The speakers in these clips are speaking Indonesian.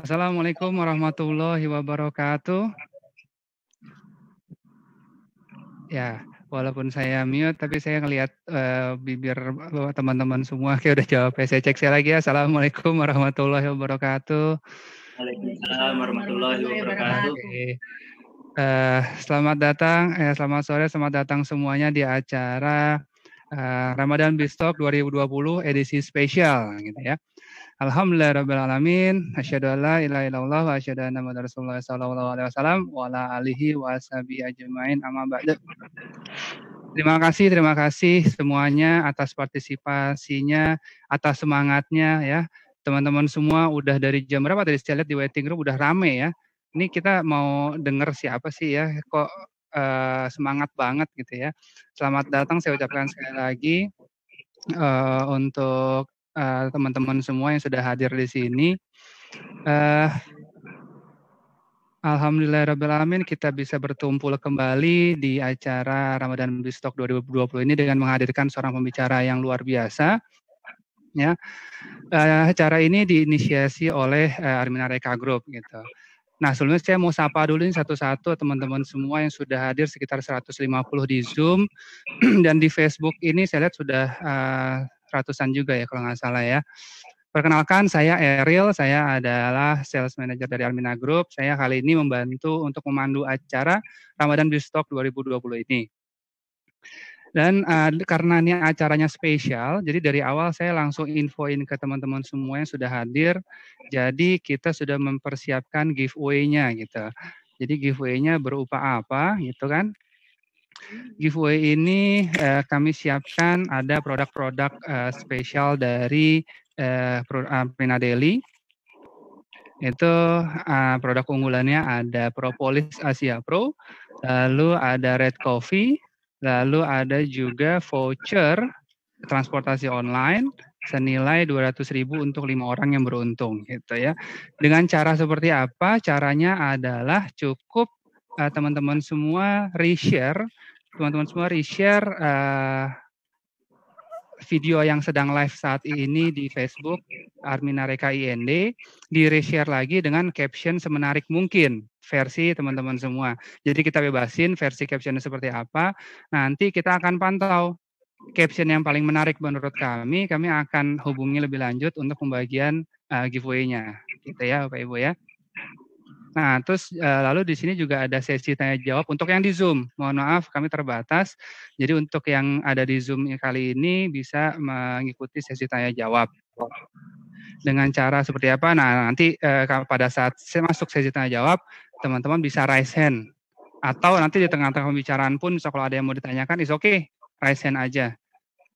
Assalamualaikum warahmatullahi wabarakatuh. Ya, walaupun saya mute, tapi saya ngelihat bibir teman-teman semua kayak udah jawab. Saya cek sekali lagi. Assalamualaikum warahmatullahi wabarakatuh. Waalaikumsalam warahmatullahi wabarakatuh. Oke. Selamat datang, selamat sore, selamat datang semuanya di acara Ramadan Bistalk 2020 edisi spesial, gitu ya. Alhamdulillahirrabbilalamin. Asyhadu an la ilaha illallah wa asyhadu anna muhammadar rasulullah sallallahu alaihi wasallam wa ala alihi wa sahbihi ajmain amma ba'du. Terima kasih semuanya atas partisipasinya, atas semangatnya ya. Teman-teman semua udah dari jam berapa tadi saya lihat di waiting room udah rame ya. Ini kita mau denger siapa sih ya, kok semangat banget gitu ya. Selamat datang saya ucapkan sekali lagi untuk teman-teman semua yang sudah hadir di sini. Alhamdulillahirrabbilalamin kita bisa bertumpul kembali di acara Ramadan Bistalk 2020 ini dengan menghadirkan seorang pembicara yang luar biasa. Ya, acara ini diinisiasi oleh Armina Reka Group gitu. Nah, sebelumnya saya mau sapa dulu satu-satu teman-teman semua yang sudah hadir sekitar 150 di Zoom dan di Facebook ini saya lihat sudah ratusan juga ya kalau nggak salah ya. Perkenalkan saya Eril, saya adalah Sales Manager dari Armina Group. Saya kali ini membantu untuk memandu acara Ramadan Bistalk 2020 ini. Dan karena ini acaranya spesial, jadi dari awal saya langsung infoin ke teman-teman semua yang sudah hadir. Jadi kita sudah mempersiapkan giveaway-nya gitu. Jadi giveaway-nya berupa apa gitu kan. Giveaway ini kami siapkan ada produk-produk spesial dari Armina Daily. Itu produk unggulannya ada Propolis Asia Pro, lalu ada Red Coffee, lalu ada juga voucher transportasi online senilai 200.000 untuk 5 orang yang beruntung gitu ya. Dengan cara seperti apa? Caranya adalah cukup teman-teman semua reshare video yang sedang live saat ini di Facebook Armina Reka IND, di-reshare lagi dengan caption semenarik mungkin versi teman-teman semua. Jadi kita bebasin versi captionnya seperti apa, nanti kita akan pantau caption yang paling menarik menurut kami akan hubungi lebih lanjut untuk pembagian giveaway-nya. Gitu ya Bapak Ibu ya. Nah, terus lalu di sini juga ada sesi tanya jawab untuk yang di Zoom. Mohon maaf kami terbatas. Jadi untuk yang ada di Zoom kali ini bisa mengikuti sesi tanya jawab. Dengan cara seperti apa? Nah, nanti pada saat saya masuk sesi tanya jawab, teman-teman bisa raise hand. Atau nanti di tengah-tengah pembicaraan pun kalau ada yang mau ditanyakan, is okay, raise hand aja.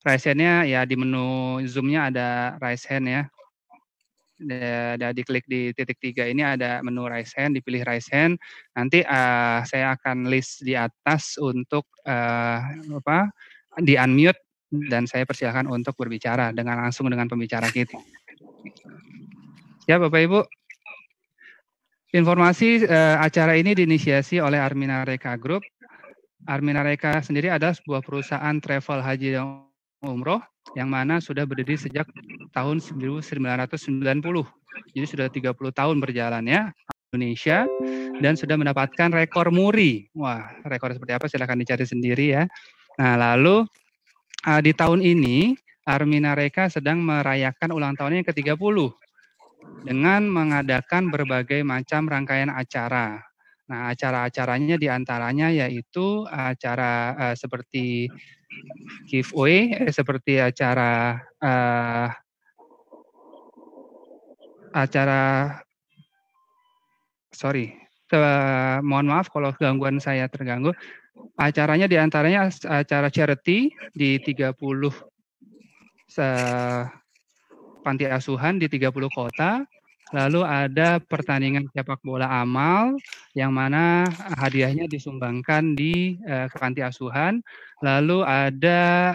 Raise hand-nya ya di menu Zoom-nya ada raise hand ya. Ada diklik di titik 3 ini ada menu raise hand, dipilih raise hand. Nanti saya akan list di atas untuk di unmute dan saya persilakan untuk berbicara langsung dengan pembicara kita. Ya Bapak Ibu, informasi acara ini diinisiasi oleh Armina Reka Group. Armina Reka sendiri adalah sebuah perusahaan travel haji dan umroh yang mana sudah berdiri sejak tahun 1990. Jadi sudah 30 tahun berjalan ya Indonesia dan sudah mendapatkan rekor muri. Wah, rekor seperti apa silahkan dicari sendiri ya. Nah, lalu di tahun ini Armina Reka sedang merayakan ulang tahunnya yang ke-30 dengan mengadakan berbagai macam rangkaian acara. Nah, acara-acaranya diantaranya yaitu acara seperti giveaway, seperti mohon maaf kalau gangguan saya terganggu. Acaranya diantaranya acara charity di 30 panti asuhan di 30 kota. Lalu ada pertandingan sepak bola amal yang mana hadiahnya disumbangkan di panti asuhan. Lalu ada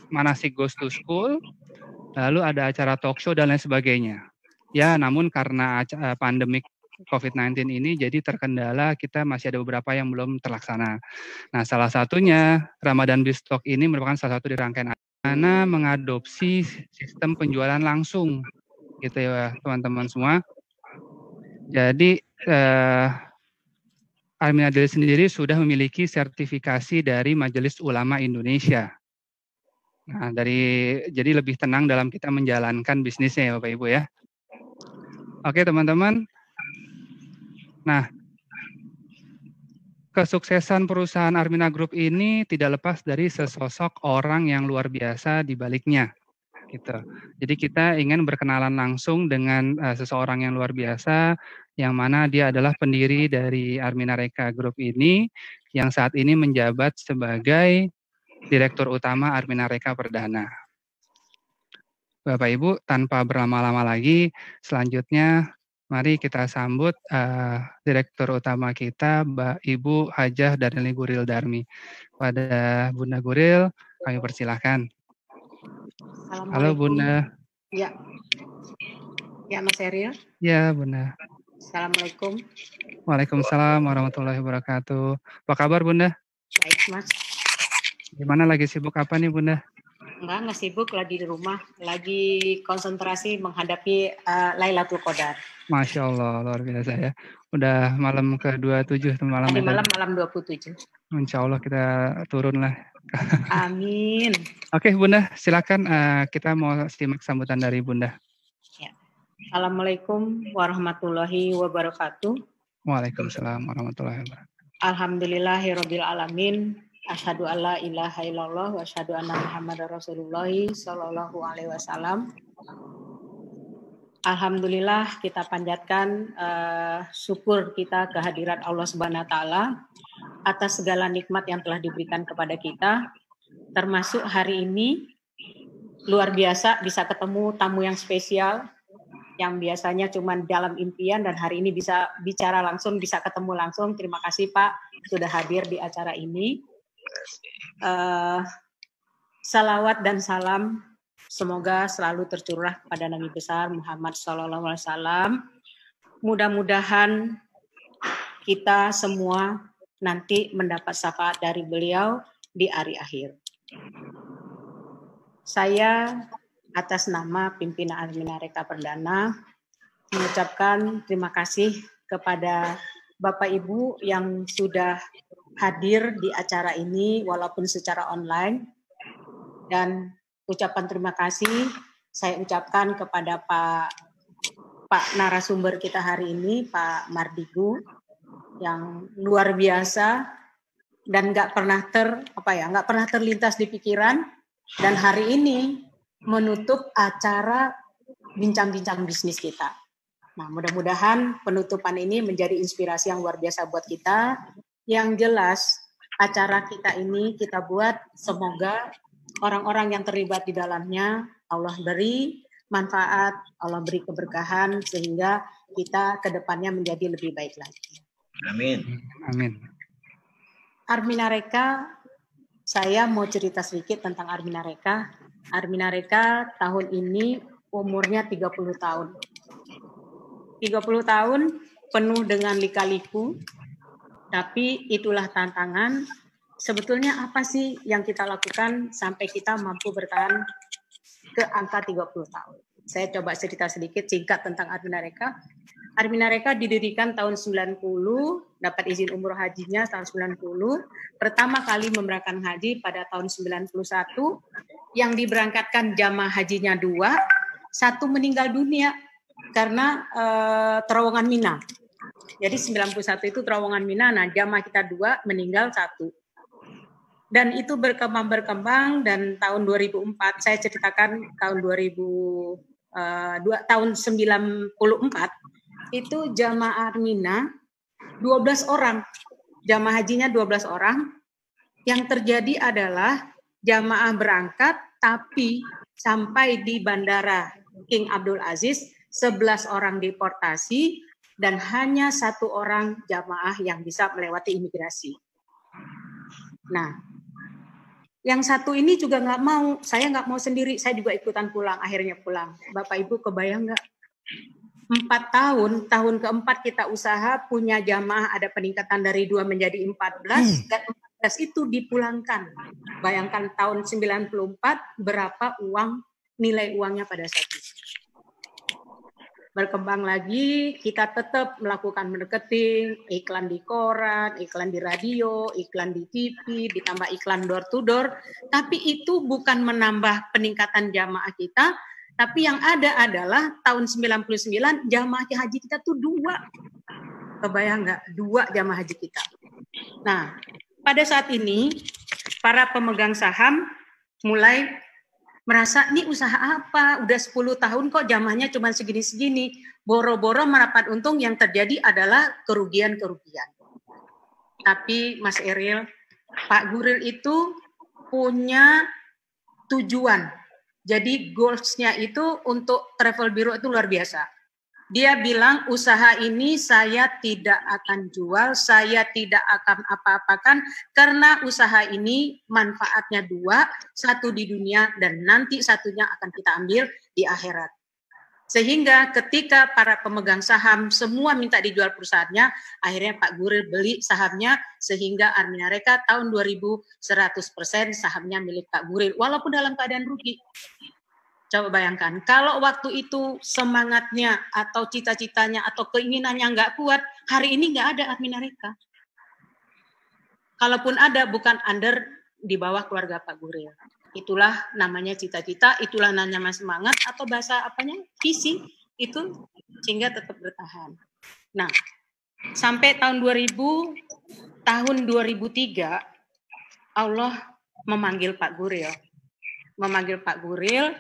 manasik goes to school. lalu ada acara talk show dan lain sebagainya. Ya, namun karena pandemik COVID-19 ini jadi terkendala, kita masih ada beberapa yang belum terlaksana. Nah, salah satunya Ramadan Bistock ini merupakan salah satu di rangkaian mana mengadopsi sistem penjualan langsung gitu ya teman-teman semua. Jadi Arminadel sendiri sudah memiliki sertifikasi dari Majelis Ulama Indonesia. Nah, jadi lebih tenang dalam kita menjalankan bisnisnya ya Bapak Ibu ya. Oke teman-teman. Nah, kesuksesan perusahaan Armina Group ini tidak lepas dari sesosok orang yang luar biasa di baliknya. Gitu. Jadi kita ingin berkenalan langsung dengan seseorang yang luar biasa, yang mana dia adalah pendiri dari Armina Reka Group ini, yang saat ini menjabat sebagai Direktur Utama Armina Reka Perdana. Bapak Ibu, tanpa berlama-lama lagi, selanjutnya mari kita sambut Direktur Utama kita, Mbak Ibu Hajah Darni Guril Darmi. Pada Bunda Guril, kami persilahkan. Halo Bunda. Ya, Mas Eril. Ya Bunda. Assalamualaikum. Waalaikumsalam warahmatullahi wabarakatuh. Apa kabar Bunda? Baik Mas. Gimana, lagi sibuk apa nih Bunda? Enggak sibuk, lagi di rumah, lagi konsentrasi menghadapi Lailatul Qadar. Masya Allah, luar biasa ya. Udah malam ke-27 malam. Tadi malam 27. Insya Allah kita turun lah. Amin. Oke Bunda, silakan kita mau simak sambutan dari Bunda. Ya. Assalamualaikum warahmatullahi wabarakatuh. Waalaikumsalam warahmatullahi wabarakatuh. Alhamdulillahirabbil alamin. Asyhadu alla ilaha illallah wa asyhadu anna Muhammadar Rasulullah sallallahu alaihi wasallam. Alhamdulillah kita panjatkan syukur kita kehadirat Allah Subhanahu wa taala atas segala nikmat yang telah diberikan kepada kita, termasuk hari ini luar biasa bisa ketemu tamu yang spesial yang biasanya cuma dalam impian dan hari ini bisa bicara langsung, bisa ketemu langsung. Terima kasih Pak sudah hadir di acara ini. Salawat dan salam semoga selalu tercurah pada Nabi besar Muhammad SAW. Mudah-mudahan kita semua nanti mendapat syafaat dari beliau di hari akhir. Saya atas nama pimpinan Armina Reka Perdana mengucapkan terima kasih kepada Bapak Ibu yang sudah hadir di acara ini walaupun secara online, dan ucapan terima kasih saya ucapkan kepada Pak narasumber kita hari ini, Pak Mardigu, yang luar biasa dan nggak pernah terlintas di pikiran, dan hari ini menutup acara bincang-bincang bisnis kita. Nah, mudah-mudahan penutupan ini menjadi inspirasi yang luar biasa buat kita. Yang jelas acara kita ini kita buat semoga orang-orang yang terlibat di dalamnya Allah beri manfaat, Allah beri keberkahan sehingga kita ke depannya menjadi lebih baik lagi. Amin. Amin. Armina Reka, saya mau cerita sedikit tentang Armina Reka. Armina Reka tahun ini umurnya 30 tahun. 30 tahun penuh dengan lika-liku, tapi itulah tantangan. Sebetulnya apa sih yang kita lakukan sampai kita mampu bertahan ke angka 30 tahun? Saya coba cerita sedikit singkat tentang Armina Reka. Armina Reka didirikan tahun 90, dapat izin umroh hajinya tahun 90. Pertama kali memberangkatkan haji pada tahun 91, yang diberangkatkan jamaah hajinya 2, 1 meninggal dunia karena terowongan Mina. Jadi 91 itu terowongan Mina, nah jamaah kita 2, meninggal 1. Dan itu berkembang dan tahun 2004, saya ceritakan tahun 94, itu jamaah Armina 12 orang, jamaah hajinya 12 orang. Yang terjadi adalah jamaah berangkat, tapi sampai di Bandara King Abdul Aziz, 11 orang deportasi, dan hanya 1 orang jamaah yang bisa melewati imigrasi. Nah, Yang satu ini juga nggak mau, saya nggak mau sendiri, saya juga ikutan pulang, akhirnya pulang. Bapak Ibu kebayang nggak? 4 tahun, tahun keempat kita usaha punya jamaah ada peningkatan dari 2 menjadi 14 dan 14 itu dipulangkan. Bayangkan tahun 94 berapa nilai uangnya pada saat itu. Berkembang lagi, kita tetap melakukan marketing, iklan di koran, iklan di radio, iklan di TV, ditambah iklan door to door, tapi itu bukan menambah peningkatan jamaah kita. Tapi yang ada adalah tahun 99 jamaah haji kita tuh 2. Kebayang nggak? 2 jamaah haji kita. Nah, pada saat ini para pemegang saham mulai merasa ini usaha apa? Udah 10 tahun kok jamaahnya cuma segini-segini. Boro-boro merapat untung, yang terjadi adalah kerugian-kerugian. Tapi Mas Eril, Pak Guril itu punya tujuan. Jadi goals-nya itu untuk travel bureau itu luar biasa. Dia bilang usaha ini saya tidak akan jual, saya tidak akan apa-apakan karena usaha ini manfaatnya 2, satu di dunia dan nanti satunya akan kita ambil di akhirat. Sehingga ketika para pemegang saham semua minta dijual perusahaannya, akhirnya Pak Guril beli sahamnya sehingga Arminareka tahun 2000 100% sahamnya milik Pak Guril walaupun dalam keadaan rugi. Coba bayangkan, kalau waktu itu semangatnya atau cita-citanya atau keinginannya nggak kuat, hari ini nggak ada Arminareka. Kalaupun ada, bukan under di bawah keluarga Pak Guril. Itulah namanya cita-cita, itulah namanya semangat atau bahasa apanya visi itu sehingga tetap bertahan. Nah, sampai tahun 2003 Allah memanggil Pak Guril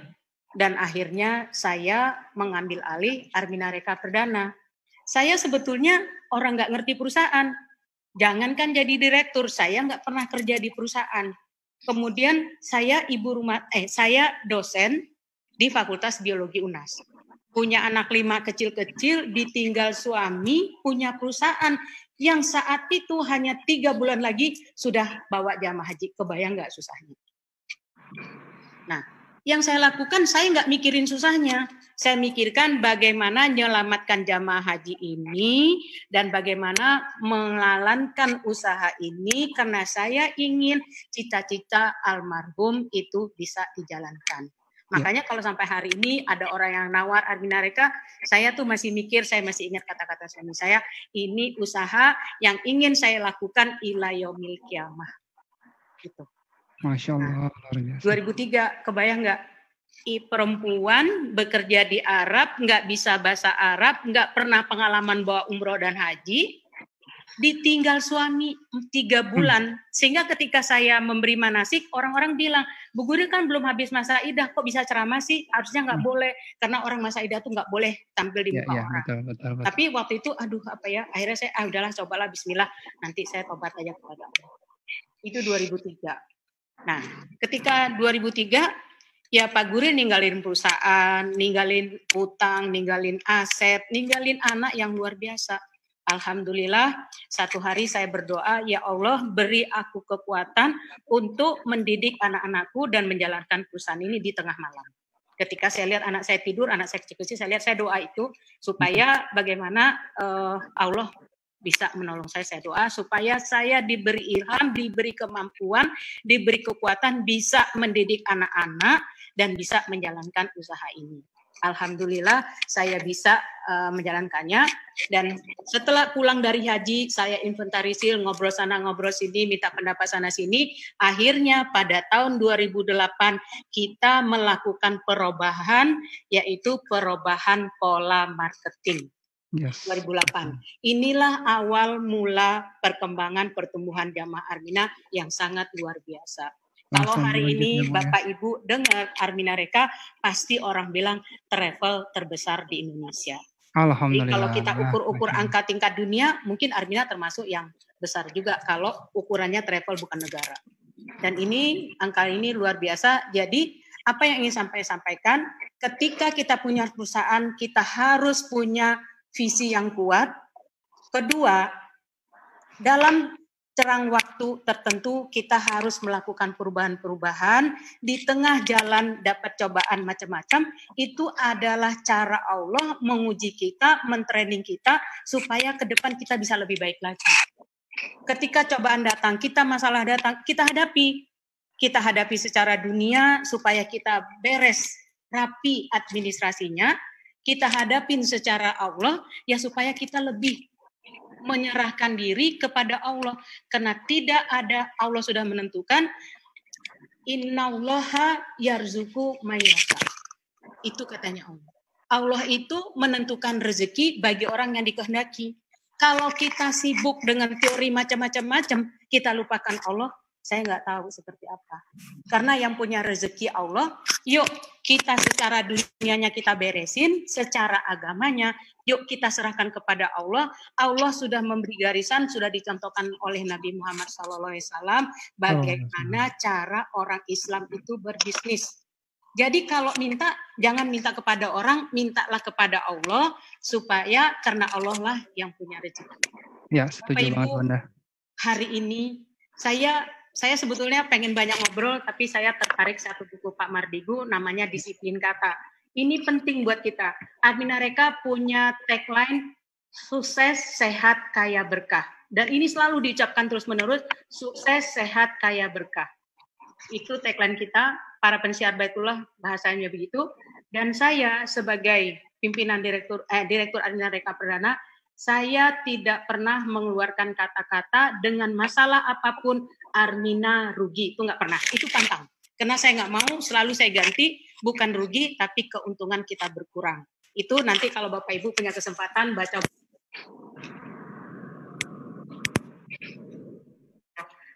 dan akhirnya saya mengambil alih Arminareka Perdana. Saya sebetulnya orang nggak ngerti perusahaan, jangankan jadi direktur, saya nggak pernah kerja di perusahaan. Kemudian saya saya dosen di Fakultas Biologi UNAS. Punya anak 5 kecil-kecil, ditinggal suami, punya perusahaan yang saat itu hanya 3 bulan lagi sudah bawa jamaah haji. Kebayang nggak susahnya? Nah, yang saya lakukan, saya nggak mikirin susahnya. Saya mikirkan bagaimana menyelamatkan jamaah haji ini dan bagaimana menjalankan usaha ini karena saya ingin cita-cita almarhum itu bisa dijalankan. Makanya kalau sampai hari ini ada orang yang nawar Arminareka, saya tuh masih mikir, saya masih ingat kata-kata suami saya, ini usaha yang ingin saya lakukan ila yaumil qiyamah. Gitu. Masya Allah, luar biasa. 2003, kebayang nggak? Perempuan bekerja di Arab, nggak bisa bahasa Arab, nggak pernah pengalaman bawa umroh dan haji, ditinggal suami 3 bulan. Sehingga ketika saya memberi manasik, orang-orang bilang, Bu Guril kan belum habis masa idah, kok bisa ceramah sih? Harusnya nggak boleh, karena orang masa idah tuh nggak boleh tampil di muka orang. Betul. Tapi waktu itu, akhirnya saya, udahlah cobalah, bismillah, nanti saya tobat aja kepada Allah. Itu 2003. Nah, ketika 2003, ya Pak Guril ninggalin perusahaan, ninggalin utang, ninggalin aset, ninggalin anak yang luar biasa. Alhamdulillah, satu hari saya berdoa, ya Allah beri aku kekuatan untuk mendidik anak-anakku dan menjalankan perusahaan ini di tengah malam. Ketika saya lihat anak saya tidur, anak saya kecil-kecil, saya lihat saya doa itu supaya bagaimana Allah bisa menolong saya doa supaya saya diberi ilham, diberi kemampuan, diberi kekuatan bisa mendidik anak-anak dan bisa menjalankan usaha ini. Alhamdulillah saya bisa menjalankannya dan setelah pulang dari haji saya inventarisir, ngobrol sana ngobrol sini, minta pendapat sana sini. Akhirnya pada tahun 2008 kita melakukan perubahan, yaitu perubahan pola marketing. Yes. 2008. Inilah awal mula perkembangan pertumbuhan jamaah Armina yang sangat luar biasa. Kalau hari ini Bapak Ibu dengar Arminareka, pasti orang bilang travel terbesar di Indonesia. Alhamdulillah. Jadi kalau kita ukur angka tingkat dunia, mungkin Armina termasuk yang besar juga kalau ukurannya travel bukan negara. Dan ini angka ini luar biasa. Jadi apa yang ingin saya sampaikan, ketika kita punya perusahaan, kita harus punya visi yang kuat. Kedua, dalam cerang waktu tertentu kita harus melakukan perubahan-perubahan, di tengah jalan dapat cobaan macam-macam, itu adalah cara Allah menguji kita, mentraining kita supaya ke depan kita bisa lebih baik lagi. Ketika cobaan datang, masalah datang, kita hadapi secara dunia supaya kita beres rapi administrasinya, kita hadapin secara Allah ya supaya kita lebih menyerahkan diri kepada Allah, karena tidak ada, Allah sudah menentukan innallaha yarzuqu may yasha. Itu katanya Allah. Allah itu menentukan rezeki bagi orang yang dikehendaki. Kalau kita sibuk dengan teori macam-macam, kita lupakan Allah, saya nggak tahu seperti apa. Karena yang punya rezeki Allah, yuk kita secara dunianya kita beresin, secara agamanya, yuk kita serahkan kepada Allah. Allah sudah memberi garisan, sudah dicontohkan oleh Nabi Muhammad SAW, bagaimana cara orang Islam itu berbisnis. Jadi kalau minta, jangan minta kepada orang, mintalah kepada Allah, supaya karena Allah lah yang punya rezeki. Ya, setuju banget Bunda. Hari ini saya sebetulnya pengen banyak ngobrol, tapi saya tertarik satu buku Pak Mardigu, namanya Disiplin Kata. Ini penting buat kita. Adminareka punya tagline, sukses, sehat, kaya, berkah. Dan ini selalu diucapkan terus-menerus, sukses, sehat, kaya, berkah. Itu tagline kita, para pensiar Baitullah, bahasanya begitu. Dan saya sebagai pimpinan Direktur Adminareka Perdana, saya tidak pernah mengeluarkan kata-kata dengan masalah apapun, Armina rugi, itu nggak pernah, itu pantang. Karena saya nggak mau, selalu saya ganti, bukan rugi, tapi keuntungan kita berkurang. Itu nanti kalau Bapak Ibu punya kesempatan baca.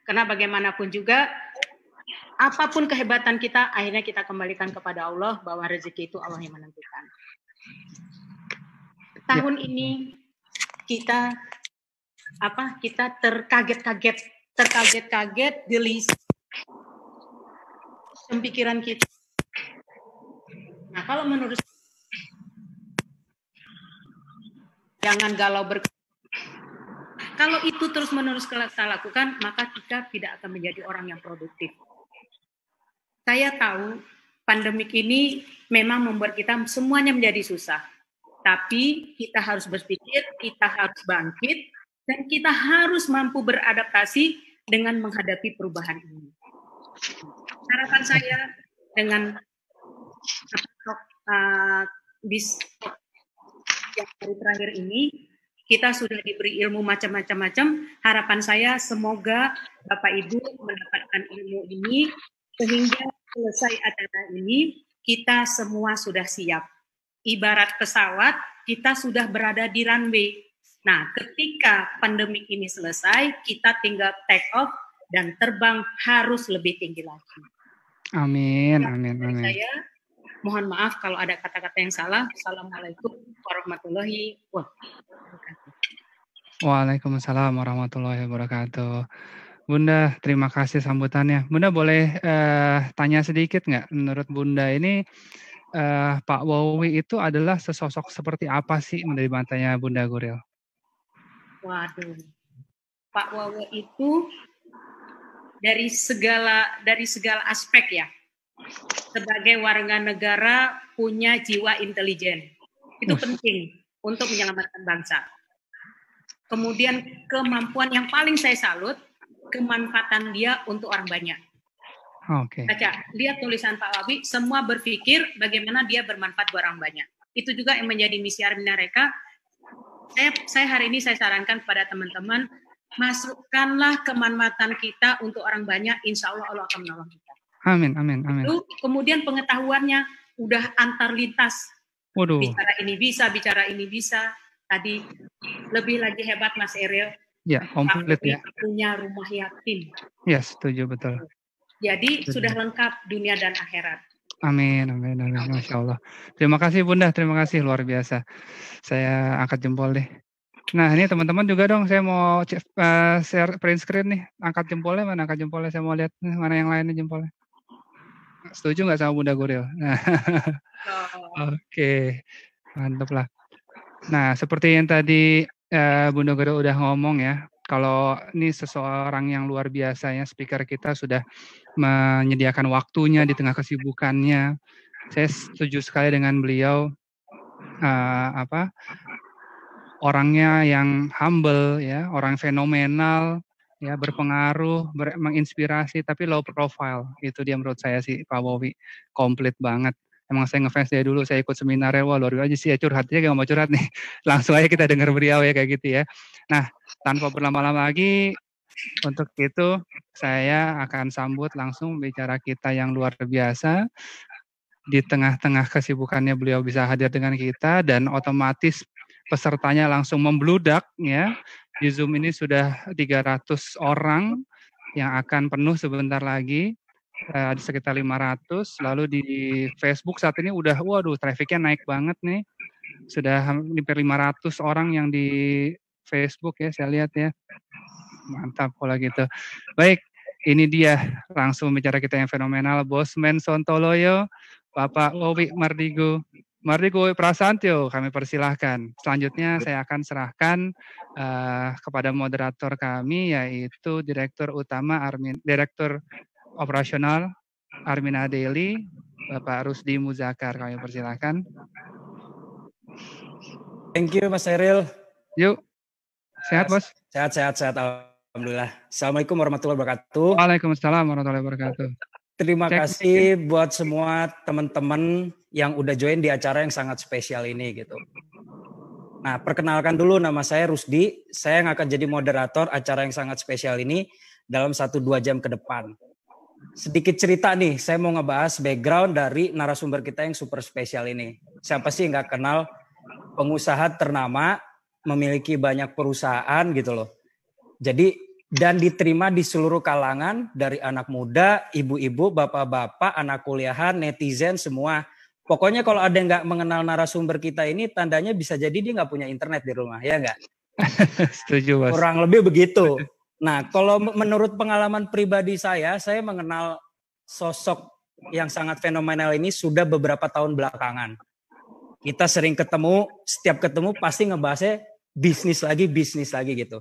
Karena bagaimanapun juga, apapun kehebatan kita, akhirnya kita kembalikan kepada Allah, bahwa rezeki itu Allah yang menentukan. Tahun ini kita terkaget-kaget gelis pemikiran kita. Nah, kalau menurut jangan galau kalau itu terus-menerus kita lakukan, maka kita tidak akan menjadi orang yang produktif. Saya tahu pandemik ini memang membuat kita semuanya menjadi susah. Tapi kita harus berpikir, kita harus bangkit, dan kita harus mampu beradaptasi dengan menghadapi perubahan ini. Harapan saya dengan yang hari terakhir ini, kita sudah diberi ilmu macam-macam. Harapan saya semoga Bapak Ibu mendapatkan ilmu ini, sehingga selesai acara ini, kita semua sudah siap. Ibarat pesawat, kita sudah berada di runway. Nah, ketika pandemik ini selesai, kita tinggal take off dan terbang harus lebih tinggi lagi. Amin, amin, amin. Saya mohon maaf kalau ada kata-kata yang salah. Assalamualaikum warahmatullahi wabarakatuh. Waalaikumsalam warahmatullahi wabarakatuh. Bunda, terima kasih sambutannya. Bunda boleh tanya sedikit nggak? Menurut Bunda ini, Pak Wowi itu adalah sesosok seperti apa sih dari matanya Bunda Guril? Waduh, Pak Wowi itu dari segala aspek ya. Sebagai warga negara punya jiwa intelijen. Itu penting untuk menyelamatkan bangsa. Kemudian kemampuan yang paling saya salut, kemanfaatan dia untuk orang banyak. Oke. Baca, lihat tulisan Pak Wabi, semua berpikir bagaimana dia bermanfaat buat orang banyak. Itu juga yang menjadi misi Arminareka. Saya hari ini saya sarankan kepada teman-teman, masukkanlah kemanfaatan kita untuk orang banyak, insya Allah Allah akan menolong kita. Amin, amin, amin. Itu, kemudian pengetahuannya udah antar lintas. Waduh. Bicara ini bisa. Tadi lebih lagi hebat Mas Eril. Ya, komplit ya. Punya rumah yatim. Ya, setuju betul. Jadi sudah lengkap dunia dan akhirat. Amin, amin, amin. Masya Allah. Terima kasih Bunda, terima kasih luar biasa. Saya angkat jempol deh. Nah ini teman-teman juga dong, saya mau share print screen nih. Angkat jempolnya, mana angkat jempolnya? Saya mau lihat mana yang lainnya jempolnya. Setuju nggak sama Bunda Guril? Nah, Oke, mantap lah. Nah seperti yang tadi Bunda Guril udah ngomong ya, kalau ini seseorang yang luar biasa ya, speaker kita sudah menyediakan waktunya di tengah kesibukannya. Saya setuju sekali dengan beliau, orangnya yang humble ya, orang fenomenal, ya berpengaruh, menginspirasi, tapi low profile. Itu dia menurut saya sih Pak Bowi, komplit banget. Emang saya ngefans dia dulu, saya ikut seminarnya, wah luar biasa sih ya, curhatnya gak mau curhat nih. Langsung aja kita dengar beliau ya kayak gitu ya. Nah, tanpa berlama-lama lagi, untuk itu saya akan sambut langsung bicara kita yang luar biasa. Di tengah-tengah kesibukannya beliau bisa hadir dengan kita dan otomatis pesertanya langsung membludak ya. Di Zoom ini sudah 300 orang yang akan penuh sebentar lagi. Ada sekitar 500, lalu di Facebook saat ini udah, waduh trafficnya naik banget nih. Sudah hampir 500 orang yang di Facebook ya, saya lihat ya. Mantap kalau gitu. Baik, ini dia langsung bicara kita yang fenomenal, Bosman Sontoloyo, Bapak Owi Mardigu. Mardigu Prasantyo, kami persilahkan. Selanjutnya saya akan serahkan kepada moderator kami, yaitu Direktur Operasional Armina Daily, Bapak Rusdi Muzakar. Kami persilahkan. Thank you Mas Eril. Yuk, sehat Bos? Sehat. Alhamdulillah. Assalamualaikum warahmatullahi wabarakatuh. Waalaikumsalam warahmatullahi wabarakatuh. Terima kasih buat semua teman-teman yang udah join di acara yang sangat spesial ini gitu. Nah, perkenalkan dulu, nama saya Rusdi. Saya yang akan jadi moderator acara yang sangat spesial ini dalam 1-2 jam ke depan. Sedikit cerita nih, saya mau ngebahas background dari narasumber kita yang super spesial ini. Siapa sih nggak kenal pengusaha ternama, memiliki banyak perusahaan gitu loh. Jadi, dan diterima di seluruh kalangan, dari anak muda, ibu-ibu, bapak-bapak, anak kuliahan, netizen, semua. Pokoknya kalau ada yang nggak mengenal narasumber kita ini, tandanya bisa jadi dia nggak punya internet di rumah, ya nggak? Setuju, Mas. Kurang lebih begitu. Nah, kalau menurut pengalaman pribadi saya mengenal sosok yang sangat fenomenal ini sudah beberapa tahun belakangan. Kita sering ketemu, setiap ketemu pasti ngebahasnya bisnis lagi gitu.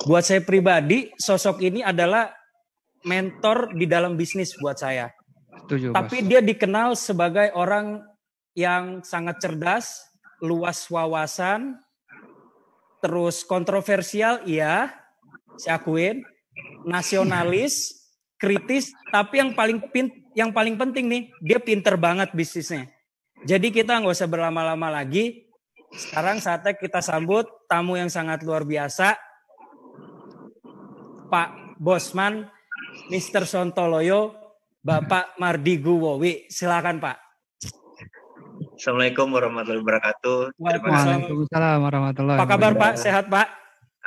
Buat saya pribadi, sosok ini adalah mentor di dalam bisnis buat saya. Setuju, tapi dia dikenal sebagai orang yang sangat cerdas, luas wawasan, terus kontroversial, iya, saya akuin, nasionalis, kritis, tapi yang paling penting nih, dia pinter banget bisnisnya. Jadi kita nggak usah berlama-lama lagi. Sekarang saatnya kita sambut tamu yang sangat luar biasa, Pak Bosman, Mr. Sontoloyo, Bapak Mardigu Wowi. Silakan Pak. Assalamualaikum warahmatullahi wabarakatuh. Waalaikumsalam warahmatullahi wabarakatuh. Apa kabar Pak? Sehat Pak?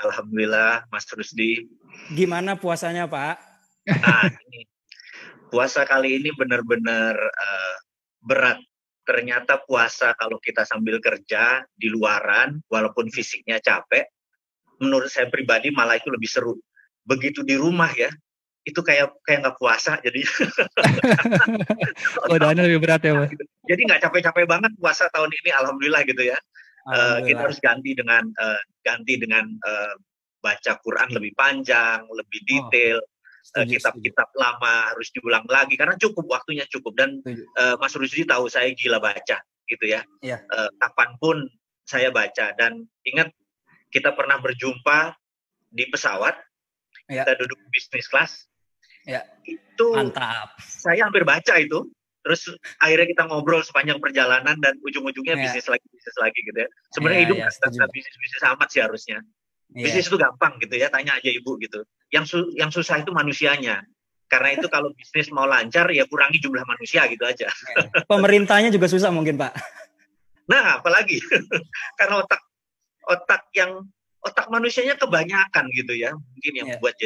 Alhamdulillah, Mas Rusdi. Gimana puasanya Pak? Nah, ini puasa kali ini benar-benar berat. Ternyata puasa kalau kita sambil kerja di luaran, walaupun fisiknya capek, menurut saya pribadi malah itu lebih seru. Begitu di rumah ya, itu kayak nggak puasa jadi. Godaannya lebih berat ya, Mas. Jadi nggak capek-capek banget puasa tahun ini, alhamdulillah gitu ya. Kita harus ganti dengan baca Quran lebih panjang, lebih detail. Kitab-kitab lama harus diulang lagi karena waktunya cukup dan Mas Rusdi tahu saya gila baca gitu ya. Kapanpun saya baca dan ingat kita pernah berjumpa di pesawat, kita duduk bisnis kelas. Itu mantap. Saya hampir baca itu. Terus akhirnya kita ngobrol sepanjang perjalanan dan ujung-ujungnya bisnis lagi gitu ya. Sebenarnya hidup nggak bisnis amat sih harusnya. Bisnis itu gampang gitu ya, tanya aja ibu gitu. Yang susah itu manusianya. Karena itu kalau bisnis mau lancar ya kurangi jumlah manusia gitu aja. Pemerintahnya juga susah mungkin Pak. Nah apalagi karena otak manusianya kebanyakan gitu ya. Mungkin yang membuat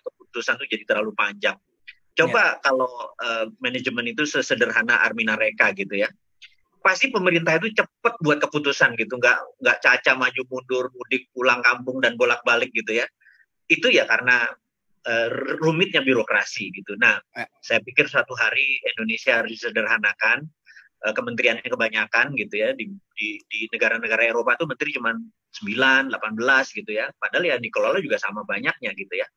keputusan itu jadi terlalu panjang. Coba kalau manajemen itu sesederhana Armina Reka gitu ya. Pasti pemerintah itu cepat buat keputusan gitu, nggak caca maju mundur, mudik pulang kampung dan bolak-balik gitu ya. Itu ya karena rumitnya birokrasi gitu. Nah, saya pikir suatu hari Indonesia harus disederhanakan. kementeriannya kebanyakan gitu ya. Di negara-negara Eropa tuh menteri cuma 9, 18 gitu ya. Padahal ya dikelola juga sama banyaknya gitu ya.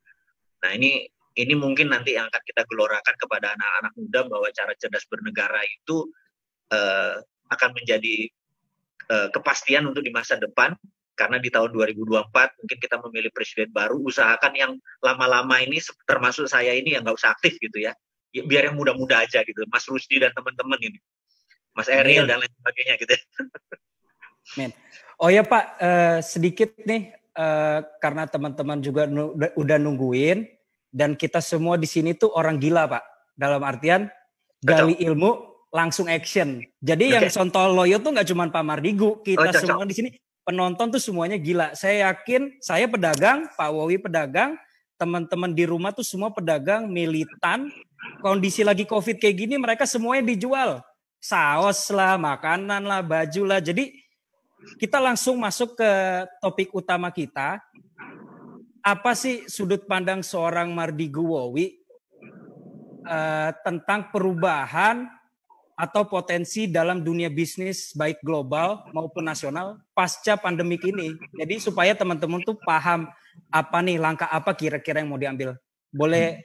Nah ini mungkin nanti yang akan kita gelorakan kepada anak-anak muda bahwa cara cerdas bernegara itu akan menjadi kepastian untuk di masa depan. Karena di tahun 2024 mungkin kita memilih presiden baru, usahakan yang lama-lama ini termasuk saya ini yang nggak usah aktif gitu ya. Biar yang muda-muda aja gitu, Mas Rusdi dan teman-teman ini, Mas Eril dan lain sebagainya gitu. Men. Oh ya Pak, sedikit nih karena teman-teman juga udah nungguin dan kita semua di sini tuh orang gila Pak. Dalam artian gali ilmu langsung action. Jadi yang Sontol Loyo tuh nggak cuma Pak Mardigu, kita semua di sini penonton tuh semuanya gila. Saya yakin saya pedagang, Pak Wowi pedagang, teman-teman di rumah tuh semua pedagang, militan. Kondisi lagi COVID kayak gini mereka semuanya dijual. Saus lah, makanan lah, baju lah. Jadi kita langsung masuk ke topik utama kita. Apa sih sudut pandang seorang Mardigu Wowi tentang perubahan atau potensi dalam dunia bisnis baik global maupun nasional pasca pandemik ini. Jadi supaya teman-teman tuh paham apa nih langkah apa kira-kira yang mau diambil. Boleh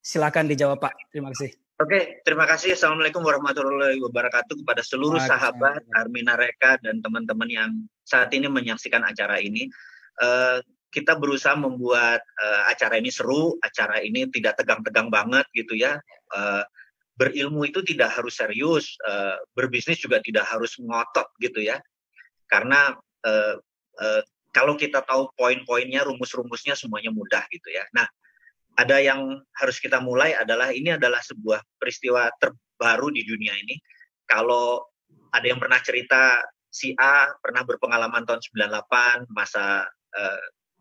silakan dijawab Pak. Terima kasih. Oke, terima kasih. Assalamualaikum warahmatullahi wabarakatuh kepada seluruh sahabat Arminareka dan teman-teman yang saat ini menyaksikan acara ini. Kita berusaha membuat acara ini seru, acara ini tidak tegang-tegang banget gitu ya. Berilmu itu tidak harus serius, berbisnis juga tidak harus ngotot gitu ya. Karena kalau kita tahu poin-poinnya, rumus-rumusnya semuanya mudah gitu ya. Nah, ada yang harus kita mulai adalah ini adalah sebuah peristiwa terbaru di dunia ini. Kalau ada yang pernah cerita, si A pernah berpengalaman tahun 98 masa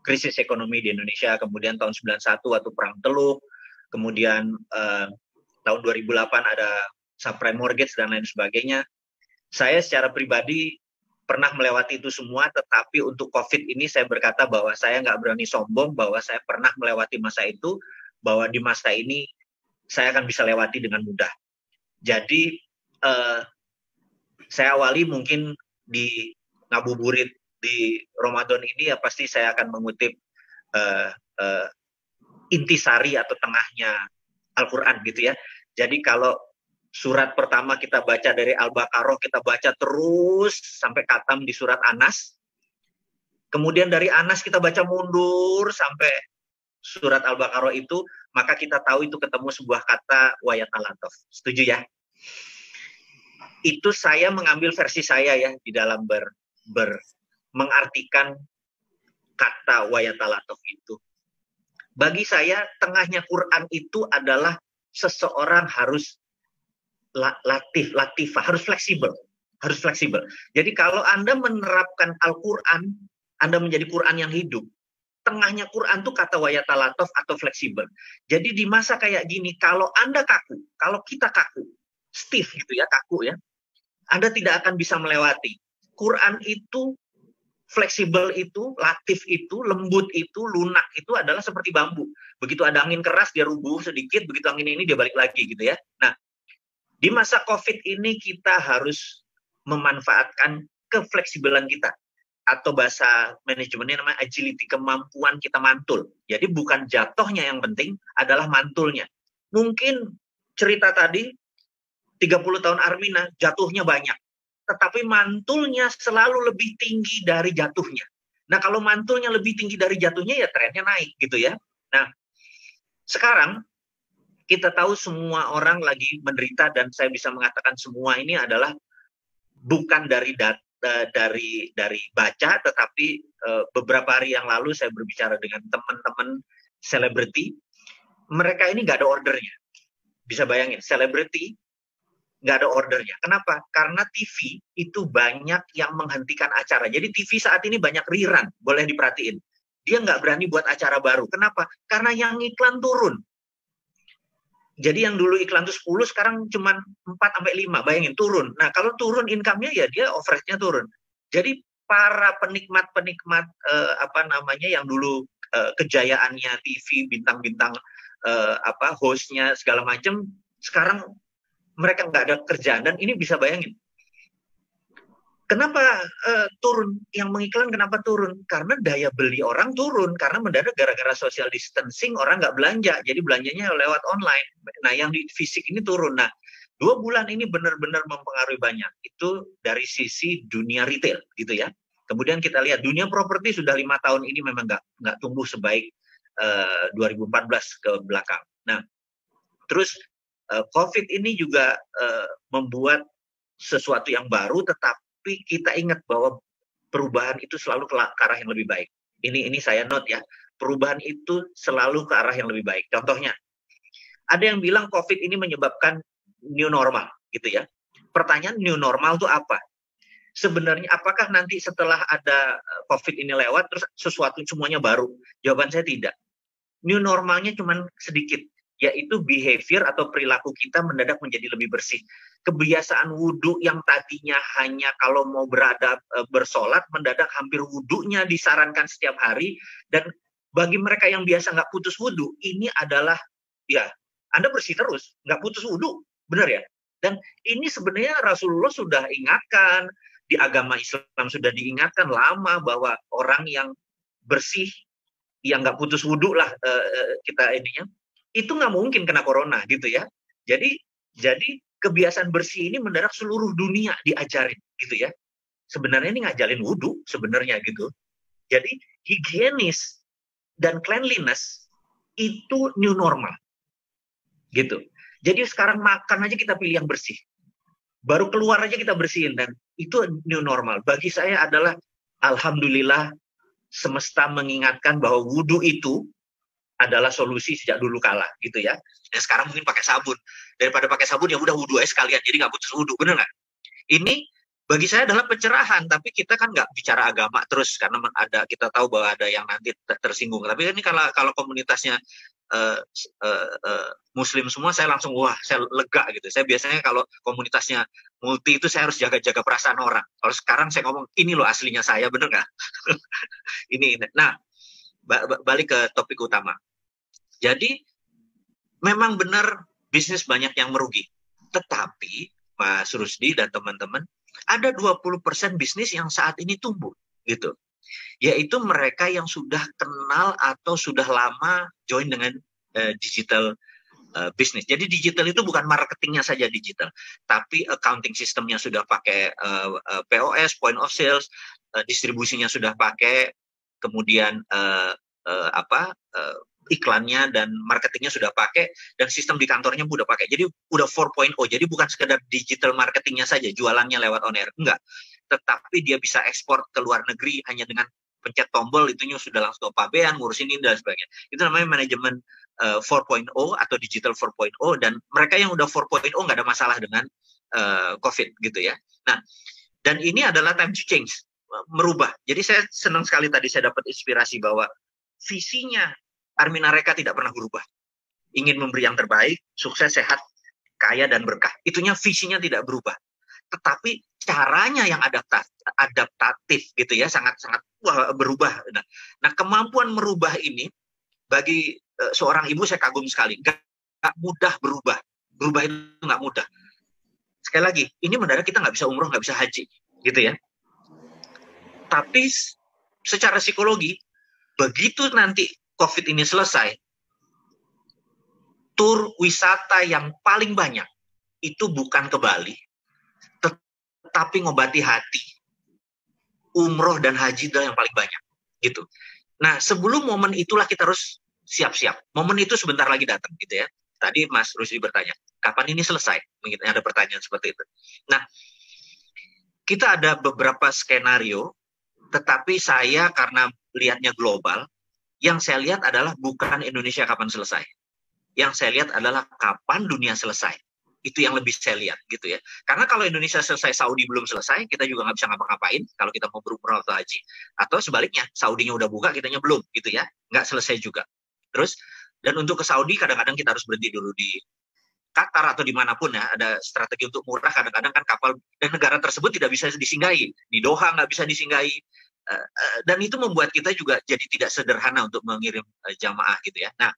krisis ekonomi di Indonesia, kemudian tahun 91 waktu Perang Teluk, kemudian tahun 2008 ada subprime mortgage dan lain sebagainya. Saya secara pribadi pernah melewati itu semua, tetapi untuk COVID ini saya berkata bahwa saya nggak berani sombong bahwa saya pernah melewati masa itu, bahwa di masa ini saya akan bisa lewati dengan mudah. Jadi saya awali mungkin di ngabuburit di Ramadan ini ya pasti saya akan mengutip intisari atau tengahnya Al-Quran gitu ya. Jadi kalau surat pertama kita baca dari Al-Baqarah, kita baca terus sampai khatam di surat Anas. Kemudian dari Anas kita baca mundur sampai surat Al-Baqarah itu, maka kita tahu itu ketemu sebuah kata wayatalataf. Setuju ya? Itu saya mengambil versi saya ya di dalam mengartikan kata wayatalataf itu. Bagi saya tengahnya Quran itu adalah seseorang harus latifah, harus fleksibel. Jadi kalau Anda menerapkan Al-Quran, Anda menjadi Quran yang hidup. Tengahnya Quran itu kata wayatalataf atau fleksibel. Jadi di masa kayak gini, kalau Anda kaku, kalau kita kaku, stiff gitu ya, kaku ya, Anda tidak akan bisa melewati. Quran itu fleksibel itu, latif itu, lembut itu, lunak itu adalah seperti bambu. Begitu ada angin keras dia rubuh sedikit, begitu angin ini dia balik lagi gitu ya. Nah, di masa COVID ini kita harus memanfaatkan kefleksibelan kita. Atau bahasa manajemennya namanya agility, kemampuan kita mantul. Jadi bukan jatuhnya yang penting, adalah mantulnya. Mungkin cerita tadi, 30 tahun Armina, jatuhnya banyak. Tetapi mantulnya selalu lebih tinggi dari jatuhnya. Nah, kalau mantulnya lebih tinggi dari jatuhnya, ya trennya naik gitu ya. Nah, sekarang kita tahu semua orang lagi menderita dan saya bisa mengatakan semua ini adalah bukan dari baca, tetapi beberapa hari yang lalu saya berbicara dengan teman-teman selebriti. Mereka ini nggak ada ordernya. Bisa bayangin, selebriti nggak ada ordernya. Kenapa? Karena TV itu banyak yang menghentikan acara. Jadi TV saat ini banyak rerun, boleh diperhatiin. Dia nggak berani buat acara baru. Kenapa? Karena yang iklan turun. Jadi yang dulu iklan itu 10, sekarang cuma 4-5. Bayangin, turun. Nah, kalau turun income-nya ya dia overhead-nya turun. Jadi para penikmat yang dulu kejayaannya TV, bintang-bintang host-nya segala macam, sekarang mereka nggak ada kerjaan. Dan ini bisa bayangin, kenapa turun? Yang mengiklan kenapa turun? Karena daya beli orang turun. Karena mendadak gara-gara social distancing orang nggak belanja. Jadi belanjanya lewat online. Nah, yang di fisik ini turun. Nah, 2 bulan ini benar-benar mempengaruhi banyak. Itu dari sisi dunia retail, gitu ya. Kemudian kita lihat dunia properti sudah 5 tahun ini memang nggak tumbuh sebaik 2014 ke belakang. Nah, terus COVID ini juga membuat sesuatu yang baru, tapi kita ingat bahwa perubahan itu selalu ke arah yang lebih baik. Ini saya note ya, perubahan itu selalu ke arah yang lebih baik. Contohnya, ada yang bilang COVID ini menyebabkan new normal, gitu ya. Pertanyaan new normal itu apa? Sebenarnya apakah nanti setelah ada COVID ini lewat, terus sesuatu semuanya baru? Jawaban saya tidak. New normalnya cuma sedikit, yaitu behavior atau perilaku kita mendadak menjadi lebih bersih. Kebiasaan wudhu yang tadinya hanya kalau mau bersolat, mendadak hampir wudhunya disarankan setiap hari. Dan bagi mereka yang biasa nggak putus wudhu, ini adalah, ya, Anda bersih terus, nggak putus wudhu, benar ya? Dan ini sebenarnya Rasulullah sudah ingatkan, di agama Islam sudah diingatkan lama bahwa orang yang bersih, yang nggak putus wudhu lah kita ininya, itu nggak mungkin kena corona gitu ya. Jadi kebiasaan bersih ini mendadak seluruh dunia diajarin gitu ya. Sebenarnya ini ngajarin wudhu sebenarnya gitu. Jadi higienis dan cleanliness itu new normal gitu. Jadi sekarang makan aja kita pilih yang bersih. Baru keluar aja kita bersihin, dan itu new normal. Bagi saya adalah alhamdulillah semesta mengingatkan bahwa wudhu itu adalah solusi sejak dulu kala gitu ya. Dan sekarang mungkin pakai sabun. Daripada pakai sabun ya udah wudhu aja sekalian, jadi nggak putus wudhu, bener nggak? Ini bagi saya adalah pencerahan, tapi kita kan nggak bicara agama terus karena kita tahu bahwa ada yang nanti tersinggung. Tapi ini kalau komunitasnya Muslim semua, saya langsung saya lega gitu. Saya biasanya kalau komunitasnya multi itu saya harus jaga-jaga perasaan orang. Kalau sekarang saya ngomong ini loh aslinya saya, bener nggak? ini. Nah, balik ke topik utama. Jadi memang benar bisnis banyak yang merugi. Tetapi Mas Rusdi dan teman-teman, ada 20% bisnis yang saat ini tumbuh gitu. Yaitu mereka yang sudah kenal atau sudah lama join dengan digital bisnis. Jadi digital itu bukan marketingnya saja digital, tapi accounting sistemnya sudah pakai POS, point of sales, distribusinya sudah pakai, kemudian iklannya dan marketingnya sudah pakai, dan sistem di kantornya udah pakai. Jadi udah 4.0. Jadi bukan sekedar digital marketingnya saja, jualannya lewat on air, enggak. Tetapi dia bisa ekspor ke luar negeri hanya dengan pencet tombol, itunya sudah langsung pabean, ngurusin ini dan sebagainya. Itu namanya manajemen 4.0 atau digital 4.0, dan mereka yang udah 4.0 nggak ada masalah dengan COVID gitu ya. Nah, dan ini adalah time to change, merubah. Jadi saya senang sekali tadi saya dapat inspirasi bahwa visinya Armina Reka tidak pernah berubah. Ingin memberi yang terbaik, sukses, sehat, kaya, dan berkah. Itunya visinya tidak berubah. Tetapi caranya yang adaptatif gitu ya, sangat-sangat berubah. Nah, kemampuan merubah ini bagi seorang ibu saya kagum sekali. Gak mudah berubah. Berubah itu nggak mudah. Sekali lagi, ini mendadak kita nggak bisa umroh, nggak bisa haji, gitu ya. Tapi secara psikologi, begitu nanti COVID ini selesai, tur wisata yang paling banyak itu bukan ke Bali, tetapi ngobati hati. Umroh dan haji itu yang paling banyak, gitu. Nah, sebelum momen itulah kita harus siap-siap. Momen itu sebentar lagi datang, gitu ya. Tadi Mas Rusdi bertanya, kapan ini selesai? Mungkin ada pertanyaan seperti itu. Nah, kita ada beberapa skenario, tetapi saya karena lihatnya global, yang saya lihat adalah bukan Indonesia kapan selesai. Yang saya lihat adalah kapan dunia selesai. Itu yang lebih saya lihat gitu ya. Karena kalau Indonesia selesai, Saudi belum selesai, kita juga nggak bisa ngapa-ngapain kalau kita mau berumrah atau haji. Atau sebaliknya, Saudinya udah buka, kitanya belum gitu ya. Nggak selesai juga. Terus, dan untuk ke Saudi kadang-kadang kita harus berhenti dulu di Qatar atau dimanapun ya. Ada strategi untuk murah, kadang-kadang kan kapal dan negara tersebut tidak bisa disinggahi. Di Doha nggak bisa disinggahi. Dan itu membuat kita juga jadi tidak sederhana untuk mengirim jamaah gitu ya. Nah,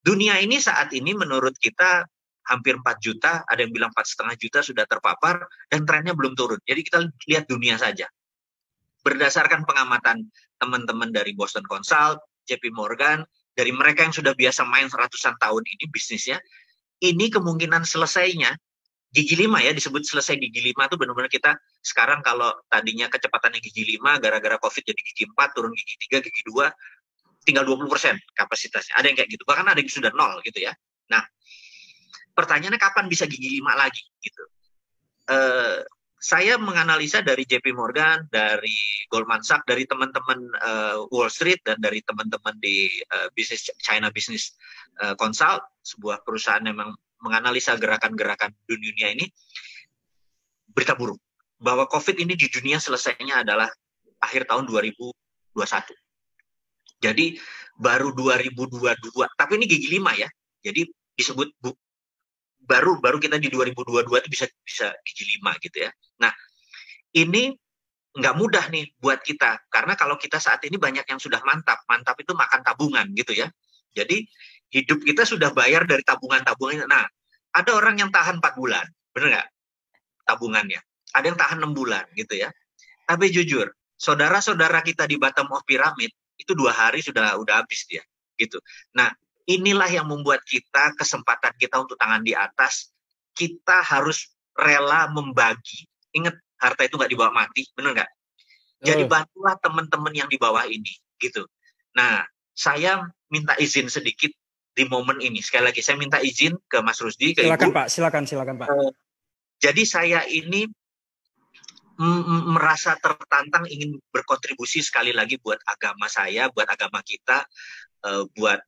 dunia ini saat ini menurut kita hampir 4 juta, ada yang bilang 4,5 juta sudah terpapar, dan trennya belum turun. Jadi kita lihat dunia saja. Berdasarkan pengamatan teman-teman dari Boston Consult, JP Morgan, dari mereka yang sudah biasa main ratusan tahun ini bisnisnya, ini kemungkinan selesainya gigi 5 ya, disebut selesai gigi 5 itu benar-benar kita sekarang kalau tadinya kecepatannya gigi 5 gara-gara COVID jadi gigi 4, turun gigi 3, gigi 2, tinggal 20% kapasitasnya. Ada yang kayak gitu, bahkan ada yang sudah 0 gitu ya. Nah, pertanyaannya kapan bisa gigi 5 lagi gitu. Saya menganalisa dari JP Morgan, dari Goldman Sachs, dari teman-teman Wall Street, dan dari teman-teman di China Business Consult, sebuah perusahaan yang menganalisa gerakan-gerakan dunia ini, berita buruk bahwa COVID ini di dunia selesainya adalah akhir tahun 2021. Jadi baru 2022, tapi ini gigi 5 ya. Jadi disebut baru kita di 2022 itu bisa gigi 5 gitu ya. Nah, ini nggak mudah nih buat kita, karena kalau kita saat ini banyak yang sudah mantap itu makan tabungan gitu ya. Jadi hidup kita sudah bayar dari tabungan-tabungan. Nah, ada orang yang tahan 4 bulan, bener nggak? Tabungannya. Ada yang tahan 6 bulan gitu ya. Tapi jujur, saudara-saudara kita di bottom of pyramid itu 2 hari sudah habis dia gitu. Nah, inilah yang membuat kita, kesempatan kita untuk tangan di atas, kita harus rela membagi. Ingat, harta itu nggak dibawa mati, bener nggak? Jadi bantulah teman-teman yang di bawah ini gitu. Nah, saya minta izin sedikit di momen ini. Sekali lagi saya minta izin ke Mas Rusdi, ke silakan, Ibu. Pak, silakan Pak. Jadi saya ini merasa tertantang ingin berkontribusi sekali lagi buat agama saya, buat agama kita, buat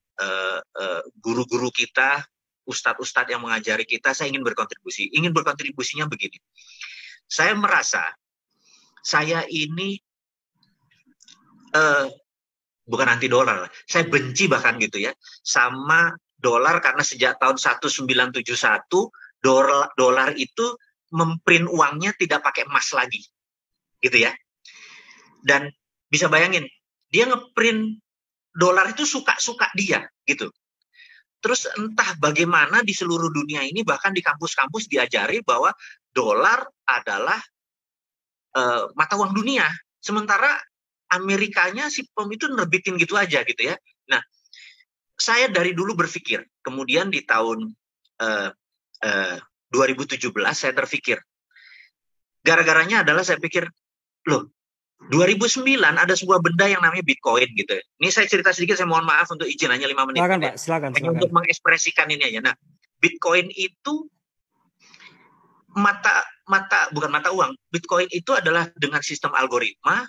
guru-guru kita, ustadz-ustadz yang mengajari kita. Saya ingin berkontribusi. Ingin berkontribusinya begini. Saya merasa saya ini bukan anti dolar, saya benci bahkan gitu ya sama dolar, karena sejak tahun 1971 dolar itu memprint uangnya tidak pakai emas lagi, gitu ya. Dan bisa bayangin, dia ngeprint dolar itu suka-suka dia, gitu. Terus entah bagaimana di seluruh dunia ini, bahkan di kampus-kampus diajari bahwa dolar adalah mata uang dunia. Sementara Amerikanya si POM itu nerbitin gitu aja gitu ya. Nah, saya dari dulu berpikir, kemudian di tahun 2017 saya terpikir, gara-garanya adalah saya pikir, loh, 2009 ada sebuah benda yang namanya Bitcoin gitu. Ini saya cerita sedikit, saya mohon maaf untuk izin hanya 5 menit. Silakan, Pak, silakan. Untuk mengekspresikan ini aja. Nah, Bitcoin itu bukan mata uang. Bitcoin itu adalah dengan sistem algoritma,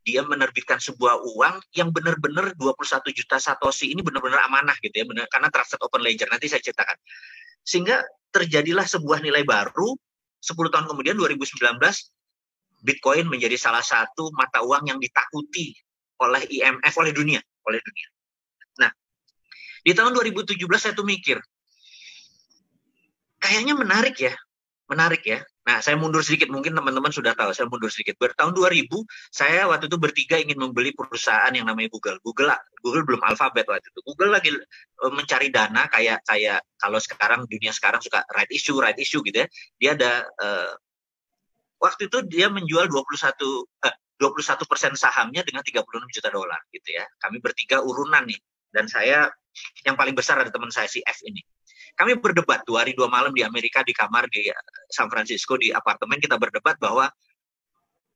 dia menerbitkan sebuah uang yang benar-benar 21 juta satoshi ini benar-benar amanah gitu ya, benar, karena trusted open ledger. Nanti saya ceritakan. Sehingga terjadilah sebuah nilai baru. 10 tahun kemudian 2019 Bitcoin menjadi salah satu mata uang yang ditakuti oleh IMF, oleh dunia. Nah, di tahun 2017 saya tuh mikir, kayaknya menarik ya. Nah, saya mundur sedikit, mungkin teman-teman sudah tahu, saya mundur sedikit. Tahun 2000, saya waktu itu bertiga ingin membeli perusahaan yang namanya Google. Google belum Alphabet waktu itu. Google lagi mencari dana kayak kalau sekarang, dunia sekarang suka right issue gitu ya. Dia ada, waktu itu dia menjual 21% sahamnya dengan 36 juta dolar gitu ya. Kami bertiga urunan nih. Dan saya, yang paling besar ada teman saya si F ini. Kami berdebat 2 hari 2 malam di Amerika, di kamar di San Francisco, di apartemen. Kita berdebat bahwa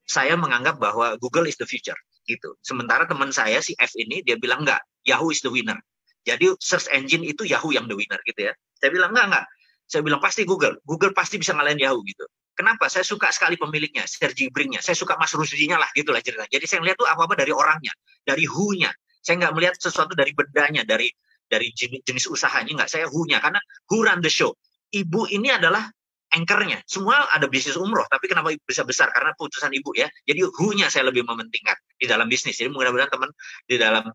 saya menganggap bahwa Google is the future gitu. Sementara teman saya si F ini dia bilang enggak, Yahoo is the winner. Jadi search engine itu Yahoo yang the winner gitu ya. Saya bilang enggak. Saya bilang pasti Google pasti bisa ngalahin Yahoo gitu. Kenapa? Saya suka sekali pemiliknya, Sergey Brin-nya. Saya suka Mas Rusdi-nya lah gitulah cerita. Jadi saya ngeliat tuh apa-apa dari orangnya, dari who-nya. Saya nggak melihat sesuatu dari bendanya, dari jenis usahanya, enggak, saya who-nya, karena who run the show. Ibu ini adalah anchor-nya. Semua ada bisnis umroh, tapi kenapa bisa besar? Karena putusan ibu ya. Jadi who-nya saya lebih mementingkan di dalam bisnis. Jadi mudah-mudahan teman di dalam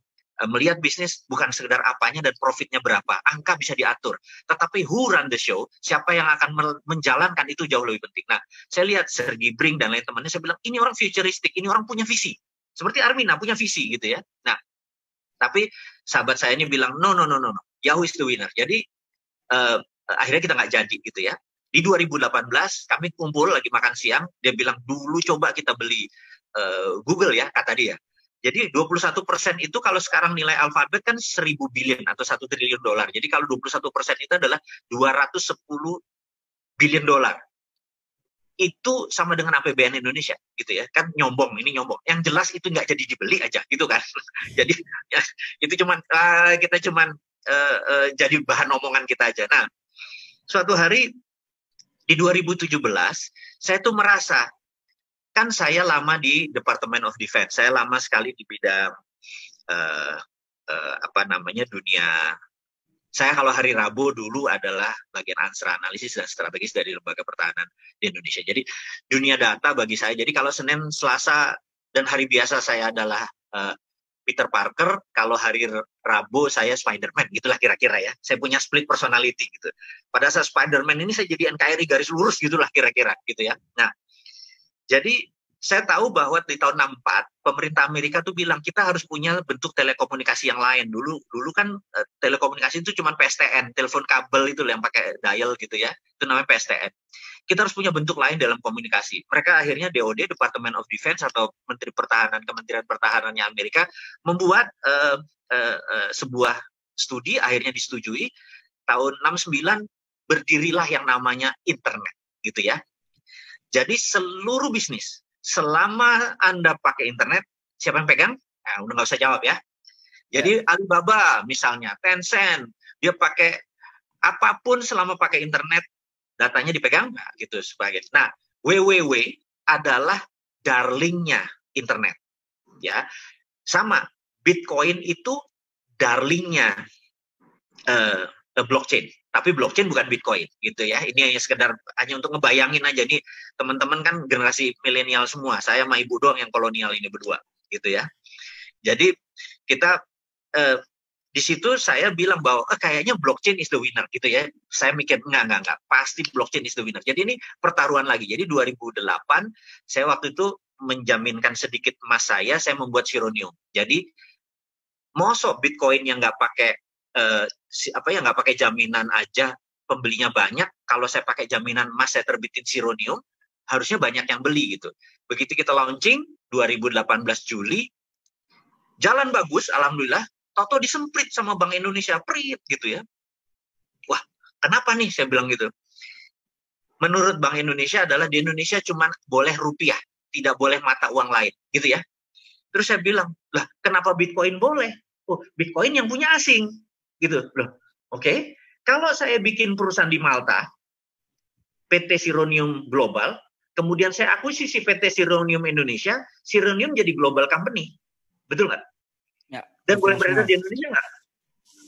melihat bisnis bukan sekedar apanya dan profitnya berapa, angka bisa diatur. Tetapi who run the show, siapa yang akan menjalankan itu jauh lebih penting. Nah, saya lihat Sergey Brin dan lain temannya, saya bilang ini orang futuristik, ini orang punya visi. Seperti Armina punya visi gitu ya. Nah, tapi sahabat saya ini bilang no, Yahoo is the winner. Jadi akhirnya kita nggak jadi gitu ya. Di 2018 kami kumpul lagi makan siang, dia bilang dulu coba kita beli Google ya, kata dia. Jadi 21% itu kalau sekarang nilai Alphabet kan 1.000 billion atau 1 triliun dolar. Jadi kalau 21% itu adalah 210 billion dolar. Itu sama dengan APBN Indonesia gitu ya. Kan nyombong, ini nyombong. Yang jelas itu nggak jadi dibeli aja gitu kan. Jadi ya, itu kita cuman jadi bahan omongan kita aja. Nah, suatu hari di 2017 saya tuh merasa, kan saya lama di Department of Defense, saya lama sekali di bidang dunia. Saya kalau hari Rabu dulu adalah bagian answer analisis dan strategis dari lembaga pertahanan di Indonesia. Jadi dunia data bagi saya. Jadi kalau Senin, Selasa dan hari biasa saya adalah Peter Parker, kalau hari Rabu saya Spider-Man, gitulah kira-kira ya. Saya punya split personality gitu. Pada saat Spider-Man ini saya jadi NKRI garis lurus gitulah kira-kira gitu ya. Nah, jadi saya tahu bahwa di tahun 64 pemerintah Amerika tuh bilang kita harus punya bentuk telekomunikasi yang lain. Dulu kan telekomunikasi itu cuma PSTN, telepon kabel itu yang pakai dial gitu ya. Itu namanya PSTN. Kita harus punya bentuk lain dalam komunikasi. Mereka akhirnya DoD, Department of Defense atau Menteri Pertahanan, Kementerian Pertahanannya Amerika membuat sebuah studi, akhirnya disetujui. Tahun 69 berdirilah yang namanya internet gitu ya. Jadi seluruh bisnis, selama Anda pakai internet, siapa yang pegang? Nah, udah nggak usah jawab ya. Jadi Alibaba misalnya, Tencent, dia pakai apapun selama pakai internet, datanya dipegang, nah, gitu sebagai. Nah, www adalah darlingnya internet, ya. Sama, Bitcoin itu darlingnya blockchain. Tapi blockchain bukan Bitcoin gitu ya. Ini hanya sekedar hanya untuk ngebayangin aja nih, teman-teman kan generasi milenial semua. Saya sama ibu doang yang kolonial ini berdua gitu ya. Jadi kita di situ saya bilang bahwa kayaknya blockchain is the winner gitu ya. Saya mikir enggak, pasti blockchain is the winner. Jadi ini pertaruhan lagi. Jadi 2008 saya waktu itu menjaminkan sedikit emas saya membuat Sironium. Jadi mosok Bitcoin yang nggak pakai nggak pakai jaminan aja pembelinya banyak. Kalau saya pakai jaminan emas, saya terbitin Sironium, harusnya banyak yang beli gitu. Begitu kita launching 2018 Juli, jalan bagus, alhamdulillah. Toto disemprit sama Bank Indonesia, prit gitu ya. Wah, kenapa nih saya bilang gitu? Menurut Bank Indonesia adalah di Indonesia cuma boleh rupiah, tidak boleh mata uang lain, gitu ya. Terus saya bilang, lah kenapa Bitcoin boleh? Oh, Bitcoin yang punya asing. Gitu loh. Oke. Kalau saya bikin perusahaan di Malta, PT Sironium Global, kemudian saya akuisisi PT Sironium Indonesia, Sironium jadi global company. Betul nggak? Ya, dan boleh beredar di Indonesia nggak?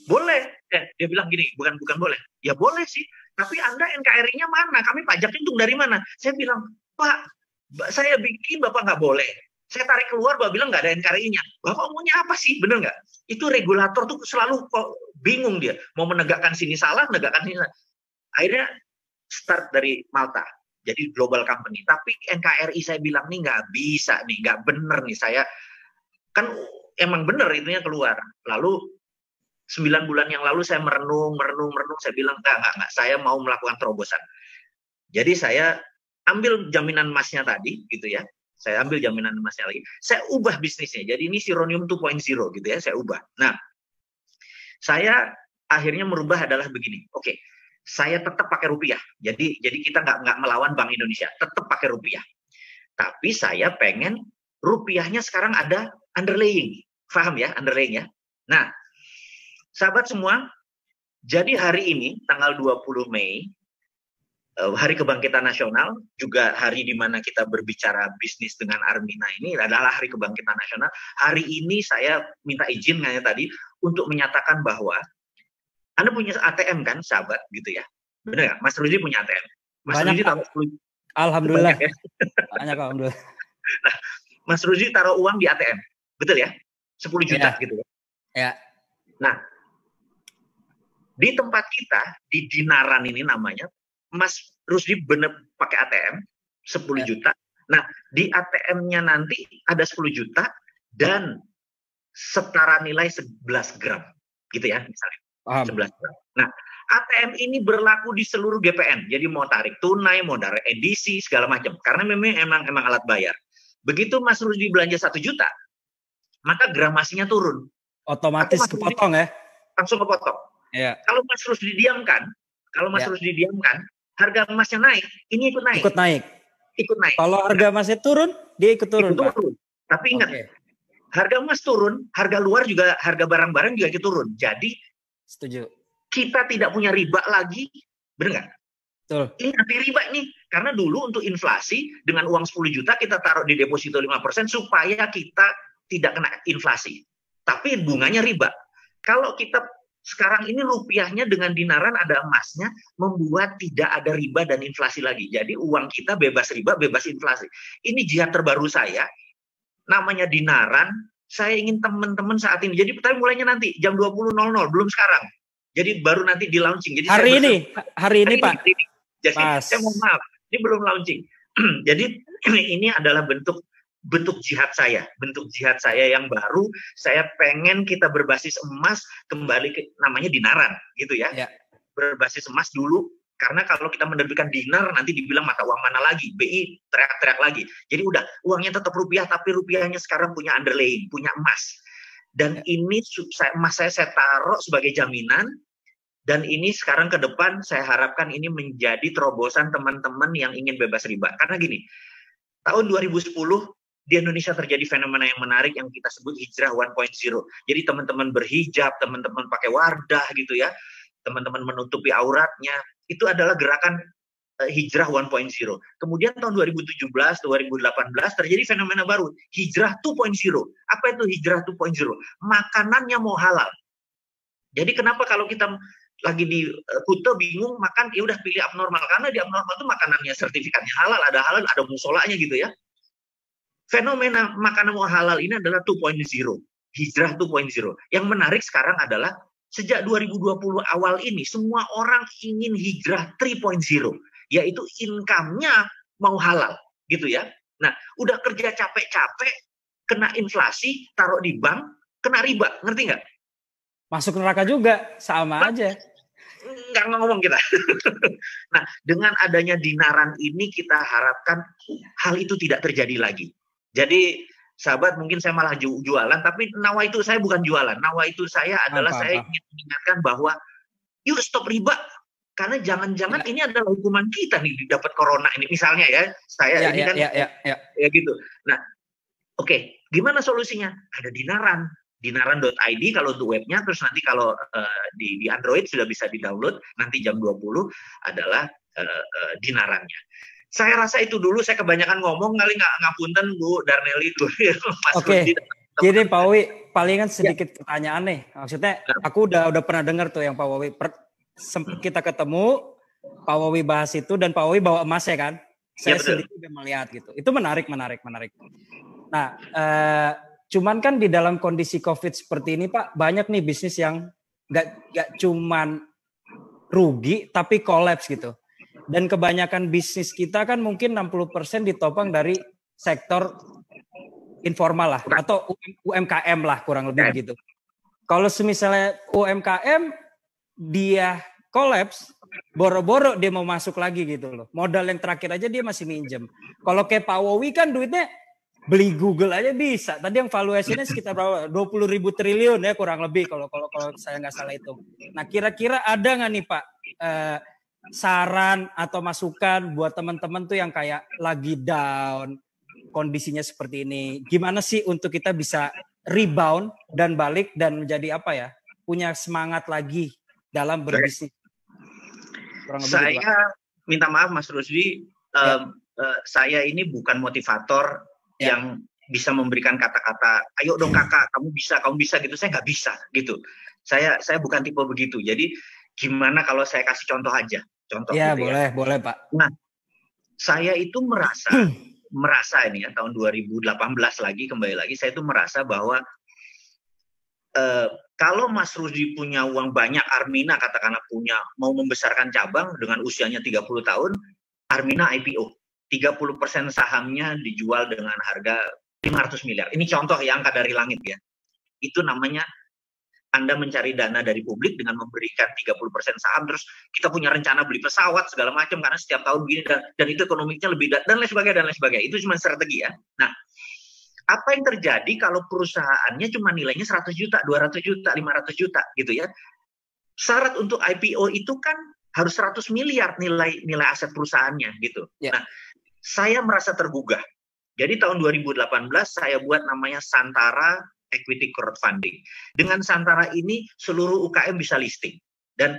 Boleh. Dia bilang gini, bukan boleh. Ya boleh sih, tapi Anda NKRI-nya mana? Kami pajaknya untung dari mana? Saya bilang, Pak, saya bikin Bapak nggak boleh. Saya tarik keluar, Bapak bilang nggak ada NKRI-nya. Bapak maunya apa sih? Bener nggak? Itu regulator tuh selalu kok bingung dia. Mau menegakkan sini salah, menegakkan sini salah. Akhirnya start dari Malta. Jadi global company. Tapi NKRI saya bilang nih nggak bisa nih, nggak bener nih. Saya kan emang bener itunya keluar. Lalu 9 bulan yang lalu saya merenung. Saya bilang enggak. Saya mau melakukan terobosan. Jadi saya ambil jaminan emasnya tadi gitu ya. Saya ambil jaminan emasnya lagi. Saya ubah bisnisnya. Jadi ini Sironium 2.0 gitu ya. Saya ubah. Nah, saya akhirnya merubah adalah begini. Oke, saya tetap pakai rupiah. Jadi kita nggak melawan Bank Indonesia. Tetap pakai rupiah. Tapi saya pengen rupiahnya sekarang ada underlaying. Paham ya? Underlaying ya. Nah, sahabat semua, jadi hari ini tanggal 20 Mei, Hari Kebangkitan Nasional, juga hari di mana kita berbicara bisnis dengan Armina ini adalah Hari Kebangkitan Nasional. Hari ini saya minta izin kayaknya tadi untuk menyatakan bahwa Anda punya ATM kan, sahabat, gitu ya. Benar nggak? Mas Ruzi punya ATM. Mas banyak, Ruzi taruh alhamdulillah. Banyak, ya? Banyak, alhamdulillah. Nah, Mas Ruzi taruh uang di ATM. Betul ya? 10 juta gitu ya. Ya. Nah, di tempat kita, di Dinaran ini namanya, Mas Rusdi bener pakai ATM 10 juta. Nah, di ATM-nya nanti ada 10 juta dan setara nilai 11 gram. Gitu ya, misalnya. Paham. 11 juta. Nah, ATM ini berlaku di seluruh GPN. Jadi mau tarik tunai, mau tarik edisi, segala macam. Karena memang alat bayar. Begitu Mas Rusdi belanja 1 juta, maka gramasinya turun. Otomatis kepotong ya? Langsung kepotong. Iya. Kalau Mas Rusdi diamkan, harga emasnya naik, ini ikut naik. Ikut naik. Kalau harga emasnya turun, dia ikut turun, Pak. Tapi ingat, harga emas turun, harga luar juga, harga barang-barang juga ikut turun. Jadi, setuju. Kita tidak punya riba lagi, benar nggak? Betul. Ini anti riba nih, karena dulu untuk inflasi dengan uang 10 juta kita taruh di deposito 5% supaya kita tidak kena inflasi. Tapi bunganya riba. Kalau kita sekarang ini rupiahnya dengan dinaran ada emasnya, membuat tidak ada riba dan inflasi lagi. Jadi uang kita bebas riba, bebas inflasi. Ini jihad terbaru saya, namanya dinaran. Saya ingin teman-teman saat ini. Jadi pertama mulainya nanti jam 20.00, belum sekarang. Jadi baru nanti di launching. Jadi hari ini Pak. Jadi saya mohon maaf, ini belum launching. Jadi ini adalah bentuk jihad saya, yang baru. Saya pengen kita berbasis emas kembali ke namanya dinaran, gitu ya. Berbasis emas dulu, karena kalau kita menerbitkan dinar nanti dibilang mata uang mana lagi, BI teriak-teriak lagi. Jadi udah uangnya tetap rupiah, tapi rupiahnya sekarang punya underlying, punya emas. Dan ini emas saya taruh sebagai jaminan. Dan ini sekarang ke depan saya harapkan ini menjadi terobosan teman-teman yang ingin bebas riba. Karena gini, tahun 2010 di Indonesia terjadi fenomena yang menarik yang kita sebut hijrah 1.0. Jadi teman-teman berhijab, teman-teman pakai wardah gitu ya, teman-teman menutupi auratnya, itu adalah gerakan hijrah 1.0. Kemudian tahun 2017, 2018 terjadi fenomena baru, hijrah 2.0. Apa itu hijrah 2.0? Makanannya mau halal. Jadi kenapa kalau kita lagi di Kuta bingung makan, ya udah pilih abnormal, karena di abnormal itu makanannya sertifikatnya halal, ada musolanya gitu ya. Fenomena makanan mau halal ini adalah 2.0, hijrah 2.0. Yang menarik sekarang adalah sejak 2020 awal ini semua orang ingin hijrah 3.0, yaitu income-nya mau halal gitu ya. Nah, udah kerja capek-capek, kena inflasi, taruh di bank, kena riba, ngerti nggak? Masuk neraka juga, sama aja. Nggak ngomong kita. Nah, dengan adanya dinaran ini kita harapkan hal itu tidak terjadi lagi. Jadi, sahabat mungkin saya malah jualan, tapi nawa itu saya bukan jualan. Nawa itu saya adalah saya ingin mengingatkan bahwa yuk stop riba. Karena jangan-jangan ini adalah hukuman kita nih dapat corona ini. Misalnya ya, saya ini kan ya gitu. Nah, oke, gimana solusinya? Ada dinaran. Dinaran.id kalau untuk webnya, terus nanti kalau di Android sudah bisa di-download, nanti jam 20 adalah dinarannya. Saya rasa itu dulu, saya kebanyakan ngomong, kali ngapunten Bu Darneli. Oke, jadi Pak Wawi, palingan sedikit pertanyaan nih. Maksudnya aku udah pernah dengar tuh yang Pak Wawi, kita ketemu, Pak Wawi bahas itu, dan Pak Wawi bawa emasnya kan. Saya sendiri udah melihat gitu. Itu menarik. Nah, cuman kan di dalam kondisi COVID seperti ini Pak, banyak nih bisnis yang gak cuman rugi tapi kolaps gitu. Dan kebanyakan bisnis kita kan mungkin 60% ditopang dari sektor informal lah, atau UMKM lah kurang lebih begitu. Kalau misalnya UMKM dia kolaps, boro-boro dia mau masuk lagi gitu loh. Modal yang terakhir aja dia masih minjem. Kalau kayak Pak Wawi kan duitnya beli Google aja bisa. Tadi yang valuasinya sekitar berapa? 20.000 triliun ya kurang lebih kalau saya nggak salah itu. Nah kira-kira ada nggak nih Pak saran atau masukan buat teman-teman tuh yang kayak lagi down kondisinya seperti ini? Gimana sih untuk kita bisa rebound dan balik dan menjadi apa ya? Punya semangat lagi dalam berbisnis. Saya minta maaf Mas Rusdi, saya ini bukan motivator yang bisa memberikan kata-kata, ayo dong kakak, kamu bisa gitu. Saya nggak bisa gitu. Saya bukan tipe begitu. Jadi gimana kalau saya kasih contoh aja? Contoh. Ya gitu boleh Pak. Nah, saya itu merasa ini ya tahun 2018 kembali lagi saya itu merasa bahwa kalau Mas Rusdi punya uang banyak, Armina katakanlah punya, mau membesarkan cabang dengan usianya 30 tahun, Armina IPO. 30% sahamnya dijual dengan harga 500 miliar. Ini contoh ya, angka dari langit ya. Itu namanya Anda mencari dana dari publik dengan memberikan 30% saham, terus kita punya rencana beli pesawat segala macam karena setiap tahun begini dan itu ekonominya lebih dan lain sebagainya. Itu cuma strategi ya. Nah, apa yang terjadi kalau perusahaannya cuma nilainya 100 juta, 200 juta, 500 juta gitu ya. Syarat untuk IPO itu kan harus 100 miliar nilai aset perusahaannya gitu. Nah, saya merasa tergugah. Jadi tahun 2018 saya buat namanya Santara Equity Crowdfunding. Dengan Santara ini seluruh UKM bisa listing. Dan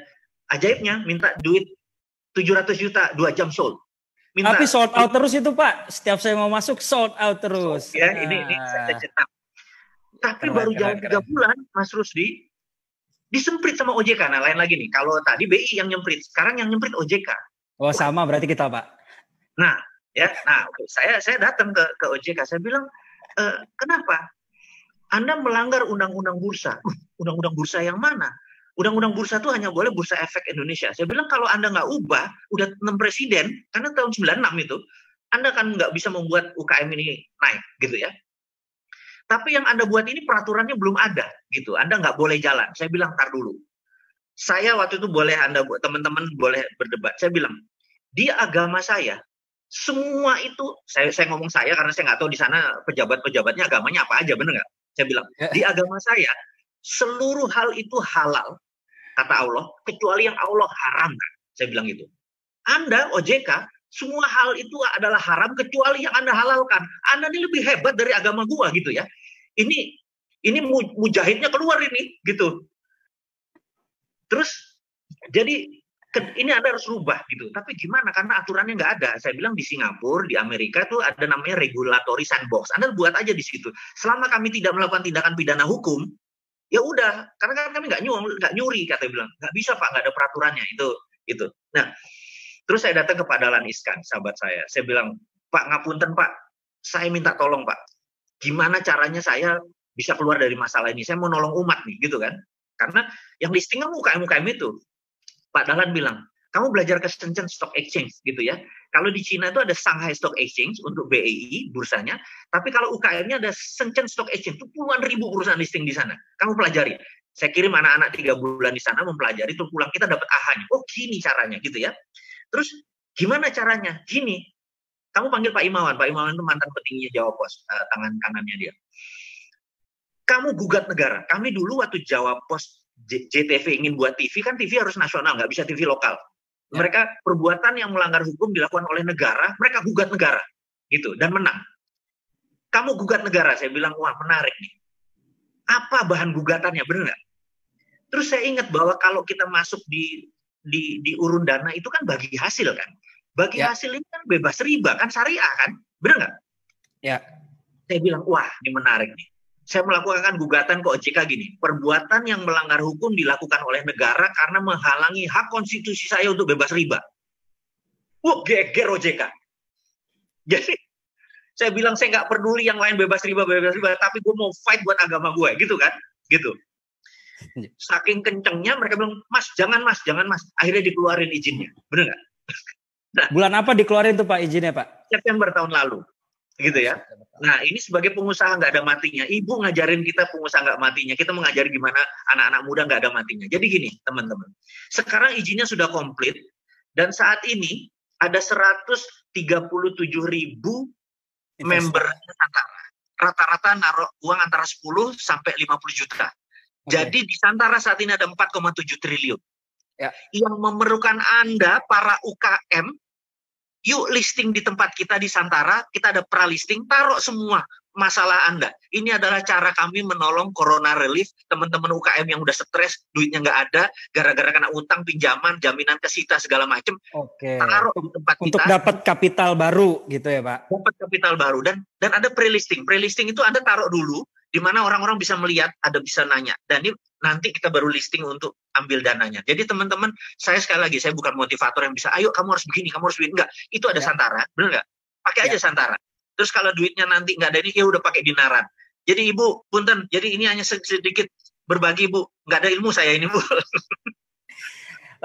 ajaibnya minta duit 700 juta 2 jam sold. Tapi sold out terus itu Pak. Setiap saya mau masuk sold out terus. Ya, ini saya cetak. Tapi baru jalan 3 bulan Mas Rusdi disemprit sama OJK. Nah, lain lagi nih. Kalau tadi BI yang nyemprit, sekarang yang nyemprit OJK. Oh, sama berarti kita, Pak. Nah, ya. Nah, saya datang ke OJK. Saya bilang, kenapa? Anda melanggar undang-undang bursa. Undang-undang bursa yang mana? Undang-undang bursa itu hanya boleh Bursa Efek Indonesia. Saya bilang kalau Anda nggak ubah, udah 6 presiden, karena tahun 96 itu, Anda kan nggak bisa membuat UKM ini naik, gitu ya. Tapi yang Anda buat ini peraturannya belum ada, gitu. Anda nggak boleh jalan. Saya bilang, tar dulu. Saya waktu itu boleh Anda, teman-teman boleh berdebat. Saya bilang, di agama saya, semua itu, saya ngomong saya karena saya nggak tahu di sana pejabat-pejabatnya agamanya apa aja, bener nggak? Saya bilang, di agama saya, seluruh hal itu halal, kata Allah, kecuali yang Allah haramkan. Saya bilang gitu. Anda, OJK, semua hal itu adalah haram, kecuali yang Anda halalkan. Anda ini lebih hebat dari agama gua, gitu ya. Ini mujahidnya keluar ini, gitu. Terus, jadi, ini Anda harus rubah, gitu. Tapi gimana? Karena aturannya nggak ada. Saya bilang di Singapura, di Amerika tuh ada namanya regulatory sandbox. Anda buat aja di situ. Selama kami tidak melakukan tindakan pidana hukum, ya udah. Karena kan kami nggak nyuri, kata bilang. Nggak bisa Pak, nggak ada peraturannya. Itu. Nah, terus saya datang ke Pak Dahlan Iskan, sahabat saya. Saya bilang, Pak, ngapunten Pak, saya minta tolong Pak. Gimana caranya saya bisa keluar dari masalah ini? Saya mau nolong umat nih, gitu kan. Karena yang listing kan UKM-UKM itu. Pak Dahlan bilang, kamu belajar ke Shenzhen Stock Exchange gitu ya. Kalau di Cina itu ada Shanghai Stock Exchange untuk BEI bursanya, tapi kalau UKM-nya ada Shenzhen Stock Exchange, itu puluhan ribu perusahaan listing di sana. Kamu pelajari. Saya kirim anak-anak 3 bulan di sana mempelajari, terus pulang kita dapat ahanya. Oh gini caranya gitu ya. Terus gimana caranya? Gini, kamu panggil Pak Imawan. Pak Imawan itu mantan petingginya Jawa Pos, tangan kanannya dia. Kamu gugat negara. Kami dulu waktu Jawa Pos JTV ingin buat TV, kan TV harus nasional, nggak bisa TV lokal. Mereka perbuatan yang melanggar hukum dilakukan oleh negara, mereka gugat negara, gitu, dan menang. Kamu gugat negara, saya bilang, wah menarik nih. Apa bahan gugatannya, benar nggak? Terus saya ingat bahwa kalau kita masuk di urun dana itu kan bagi hasil kan, bagi hasil ini kan bebas riba kan, syariah kan, benar nggak? Ya. Saya bilang, wah ini menarik nih. Saya melakukan gugatan ke OJK gini, perbuatan yang melanggar hukum dilakukan oleh negara karena menghalangi hak konstitusi saya untuk bebas riba. Wah, geger OJK. Jadi, saya bilang saya nggak peduli yang lain bebas riba, tapi gue mau fight buat agama gue, gitu kan? Gitu. Saking kencengnya mereka bilang, mas, jangan mas. Akhirnya dikeluarin izinnya, bener nggak? Nah, bulan apa dikeluarin tuh Pak izinnya Pak? September tahun lalu. Gitu ya. Nah ini sebagai pengusaha nggak ada matinya. Ibu ngajarin kita pengusaha nggak matinya. Kita mengajari gimana anak-anak muda nggak ada matinya. Jadi gini teman-teman. Sekarang izinnya sudah komplit. Dan saat ini ada 137.000 member Santara. Rata-rata naruh uang antara 10 sampai 50 juta. Jadi di Santara saat ini ada 4,7 triliun. Ya. Yang memerlukan Anda para UKM, yuk listing di tempat kita di Santara, kita ada pra-listing, taruh semua masalah Anda. Ini adalah cara kami menolong corona relief, teman-teman UKM yang udah stres, duitnya nggak ada, gara-gara kena utang, pinjaman, jaminan kesita, segala macam. Taruh di tempat kita. Untuk dapat kapital baru gitu ya Pak? Dapat kapital baru, dan ada pre-listing. Pre-listing itu Anda taruh dulu, di mana orang-orang bisa melihat, ada bisa nanya. Dan ini nanti kita baru listing untuk ambil dananya. Jadi teman-teman, saya sekali lagi, saya bukan motivator yang bisa, ayo kamu harus begini, kamu harus begini. Enggak, itu ada Santara, benar nggak? Pakai aja Santara. Terus kalau duitnya nanti nggak ada ini, ya udah pakai Dinaran. Jadi Ibu, punten, jadi ini hanya sedikit berbagi Bu. Nggak ada ilmu saya ini Bu.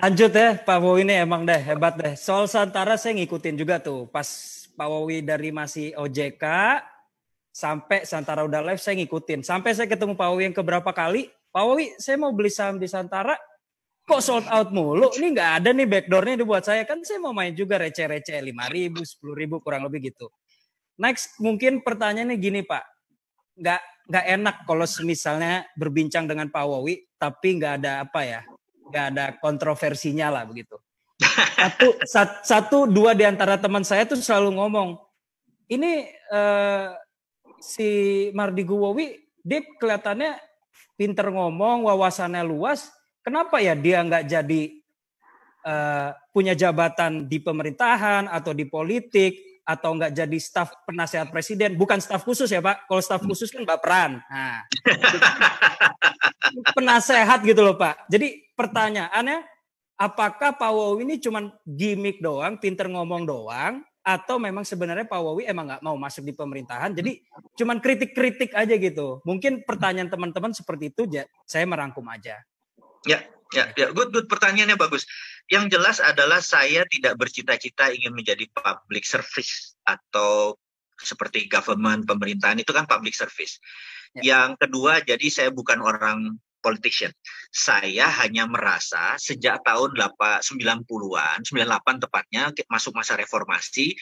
Lanjut ya, Pak Wowi ini emang deh, hebat deh. Soal Santara saya ngikutin juga tuh. Pas Pak Wowi dari masih OJK, sampai Santara udah live saya ngikutin. Sampai saya ketemu Pak Wowi yang keberapa kali, Pak Wowi, saya mau beli saham di Santara, kok sold out mulu? Ini nggak ada nih backdoornya dibuat saya. Kan saya mau main juga receh-receh 5.000, 10.000 kurang lebih gitu. Next, mungkin pertanyaannya gini Pak. Nggak enak kalau misalnya berbincang dengan Pak Wowi, tapi nggak ada nggak ada kontroversinya lah begitu. Satu dua di antara teman saya tuh selalu ngomong, ini si Mardigu Wowi, dia kelihatannya pinter ngomong, wawasannya luas. Kenapa ya dia nggak jadi punya jabatan di pemerintahan atau di politik atau nggak jadi staf penasehat presiden? Bukan staf khusus ya Pak. Kalau staf khusus kan baperan. Nah, penasehat gitu loh Pak. Jadi pertanyaannya, apakah Pak Wowi ini cuma gimmick doang, pinter ngomong doang, atau memang sebenarnya Pak Wowi emang nggak mau masuk di pemerintahan, jadi cuman kritik-kritik aja gitu. Mungkin pertanyaan teman-teman seperti itu, saya merangkum aja. Ya, good, pertanyaannya bagus. Yang jelas adalah saya tidak bercita-cita ingin menjadi public service atau seperti government, pemerintahan itu kan public service. Ya. Yang kedua, jadi saya bukan orang politician. Saya hanya merasa sejak tahun 90-an, 98 tepatnya, masuk masa reformasi,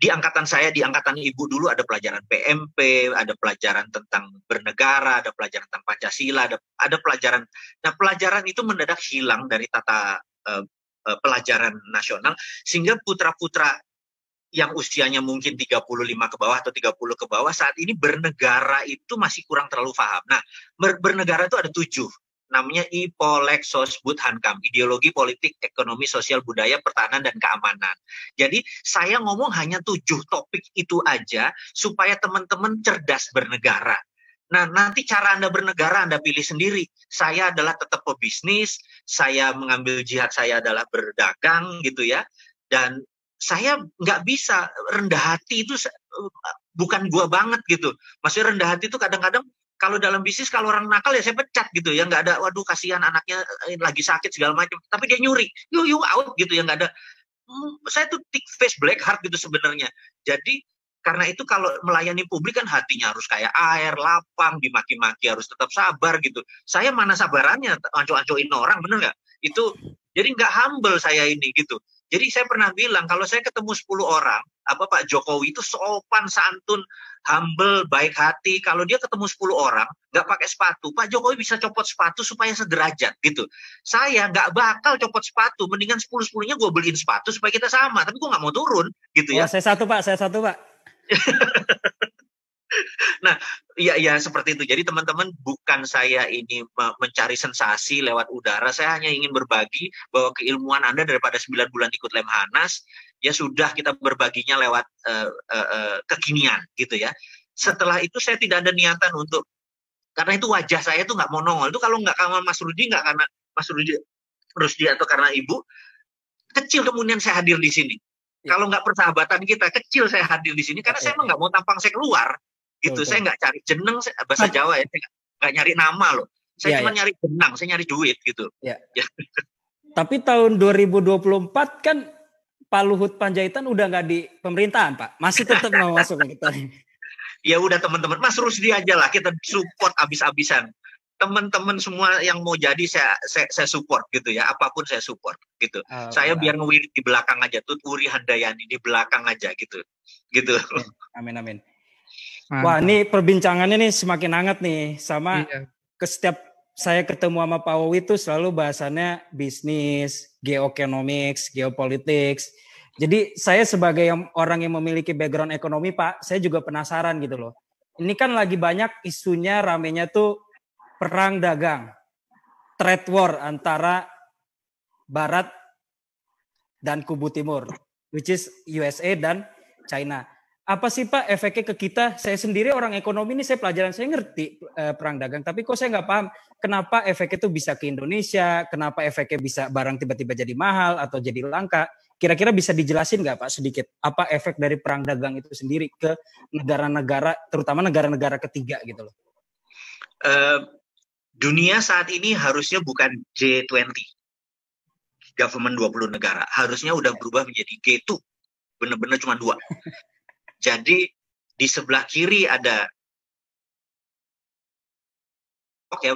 di angkatan saya, di angkatan ibu dulu ada pelajaran PMP, ada pelajaran tentang bernegara, ada pelajaran tentang Pancasila, ada pelajaran. Nah, pelajaran itu mendadak hilang dari tata pelajaran nasional, sehingga putra-putra yang usianya mungkin 35 ke bawah atau 30 ke bawah saat ini bernegara itu masih kurang terlalu paham. Nah, bernegara itu ada 7. Namanya IPOLEK-SOSBUD HANKAM, Ideologi Politik, Ekonomi, Sosial, Budaya, Pertahanan, dan Keamanan. Jadi saya ngomong hanya 7 topik itu aja supaya teman-teman cerdas bernegara. Nah, nanti cara Anda bernegara Anda pilih sendiri. Saya adalah tetap pebisnis, saya mengambil jihad saya adalah berdagang gitu ya. Dan saya nggak bisa, rendah hati itu bukan gua banget gitu. Maksudnya rendah hati itu kadang-kadang kalau dalam bisnis, kalau orang nakal ya saya pecat gitu ya, nggak ada, waduh kasihan anaknya lagi sakit segala macam, tapi dia nyuri, you out gitu ya, nggak ada. Saya tuh thick face black heart gitu sebenarnya. Jadi karena itu kalau melayani publik kan hatinya harus kayak air, lapang, dimaki-maki harus tetap sabar gitu. Saya mana sabarannya, anco-ancoin orang, bener nggak? Itu jadi nggak humble saya ini gitu. Jadi saya pernah bilang kalau saya ketemu 10 orang, Pak Jokowi itu sopan, santun, humble, baik hati. Kalau dia ketemu 10 orang, nggak pakai sepatu, Pak Jokowi bisa copot sepatu supaya sederajat gitu. Saya nggak bakal copot sepatu, mendingan 10-10-nya gue beliin sepatu supaya kita sama. Tapi gue nggak mau turun gitu ya. Saya satu Pak. Nah, ya seperti itu. Jadi teman-teman, bukan saya ini mencari sensasi lewat udara. Saya hanya ingin berbagi bahwa keilmuan Anda daripada 9 bulan ikut Lemhanas, ya sudah kita berbaginya lewat kekinian gitu ya. Setelah itu saya tidak ada niatan untuk, karena itu wajah saya itu nggak mau nongol. Itu kalau nggak karena Mas Rudi, nggak karena Mas Rusdi atau karena Ibu, kecil kemudian saya hadir di sini. Ya. Kalau nggak persahabatan kita, kecil saya hadir di sini karena saya emang nggak mau tampang saya keluar. Gitu, saya nggak cari jeneng, bahasa Jawa ya, saya nggak nyari nama loh. Saya cuma nyari jenang, saya nyari duit gitu. Ya. Tapi tahun 2024 kan Pak Luhut Panjaitan udah nggak di pemerintahan Pak, masih tetap mau masuk kita. Ya udah teman-teman, Mas Rusdi aja lah, kita support abis-abisan. Teman-teman semua yang mau jadi saya support gitu ya, apapun saya support gitu. Saya biar ngewirit di belakang aja, tuh Uri Handayani di belakang aja gitu. Amin. Wah, ini perbincangannya nih semakin hangat nih, sama setiap saya ketemu sama Pak Wowi itu selalu bahasannya bisnis, geoeconomics, geopolitics. Jadi saya sebagai orang yang memiliki background ekonomi Pak, saya juga penasaran gitu loh. Ini kan lagi banyak isunya, ramenya tuh perang dagang, trade war antara Barat dan Kubu Timur, which is USA dan China. Apa sih Pak efeknya ke kita? Saya sendiri orang ekonomi ini, saya ngerti perang dagang, tapi kok saya nggak paham kenapa efeknya itu bisa ke Indonesia, kenapa efeknya bisa barang tiba-tiba jadi mahal atau jadi langka. Kira-kira bisa dijelasin nggak Pak sedikit, apa efek dari perang dagang itu sendiri ke negara-negara, terutama negara-negara ketiga gitu loh? Dunia saat ini harusnya bukan G20, government 20 negara, harusnya udah berubah menjadi G2, benar-benar cuma 2. Jadi di sebelah kiri ada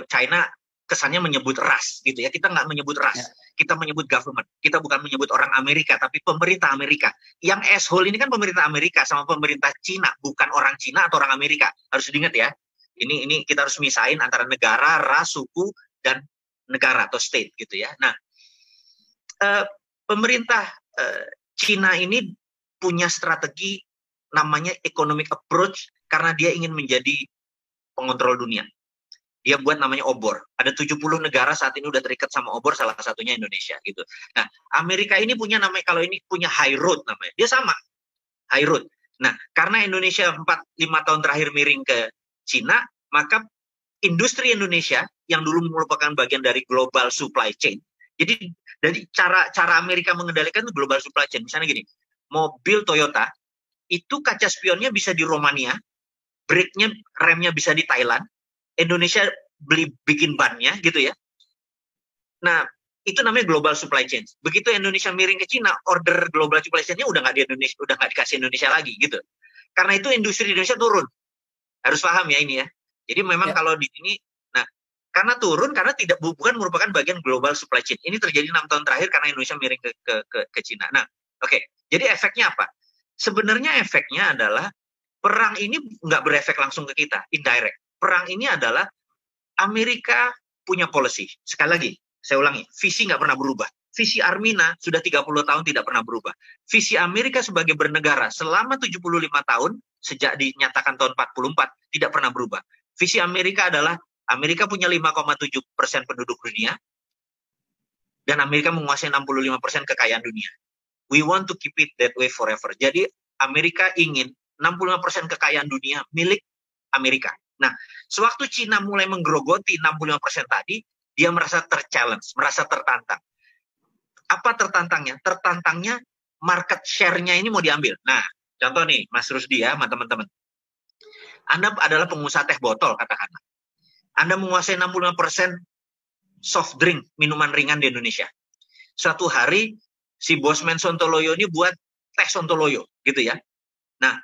China kesannya menyebut ras gitu ya. Kita nggak menyebut ras, kita menyebut government. Kita bukan menyebut orang Amerika, tapi pemerintah Amerika. Yang asshole ini kan pemerintah Amerika sama pemerintah Cina, bukan orang Cina atau orang Amerika. Harus diingat ya. Ini kita harus misahin antara negara, ras, suku, dan negara atau state gitu ya. Nah, pemerintah Cina ini punya strategi namanya economic approach karena dia ingin menjadi pengontrol dunia. Dia buat namanya obor. Ada 70 negara saat ini udah terikat sama obor, salah satunya Indonesia gitu. Nah, Amerika ini punya namanya, kalau ini punya high road namanya. Dia sama, high road. Nah, karena Indonesia 4-5 tahun terakhir miring ke Cina, maka industri Indonesia yang dulu merupakan bagian dari global supply chain. Jadi dari cara Amerika mengendalikan itu global supply chain. Misalnya gini, mobil Toyota itu kaca spionnya bisa di Romania, brake-nya, remnya bisa di Thailand, Indonesia bikin bannya gitu ya. Nah, itu namanya global supply chain. Begitu Indonesia miring ke Cina, order global supply chain-nya udah nggak di Indonesia, udah nggak dikasih Indonesia lagi gitu. Karena itu industri Indonesia turun. Harus paham ya ini ya. Jadi memang kalau di sini, nah karena turun karena bukan merupakan bagian global supply chain. Ini terjadi 6 tahun terakhir karena Indonesia miring ke Cina. Nah, oke. Jadi efeknya apa? Sebenarnya efeknya adalah perang ini nggak berefek langsung ke kita, indirect. Perang ini adalah Amerika punya policy. Sekali lagi, saya ulangi, visi nggak pernah berubah. Visi Armina sudah 30 tahun tidak pernah berubah. Visi Amerika sebagai bernegara selama 75 tahun, sejak dinyatakan tahun 44, tidak pernah berubah. Visi Amerika adalah, Amerika punya 5,7% penduduk dunia, dan Amerika menguasai 65% kekayaan dunia. We want to keep it that way forever. Jadi Amerika ingin 65% kekayaan dunia milik Amerika. Nah, sewaktu Cina mulai menggerogoti 65% tadi, dia merasa ter-challenge, merasa tertantang. Apa tertantangnya? Tertantangnya market share-nya ini mau diambil. Nah, contoh nih, Mas Rusdi ya, teman-teman. Anda adalah pengusaha teh botol, katakanlah. Anda menguasai 65% soft drink, minuman ringan di Indonesia. Suatu hari, si Bosman Sontoloyo ini buat teh Sontoloyo, gitu ya. Nah,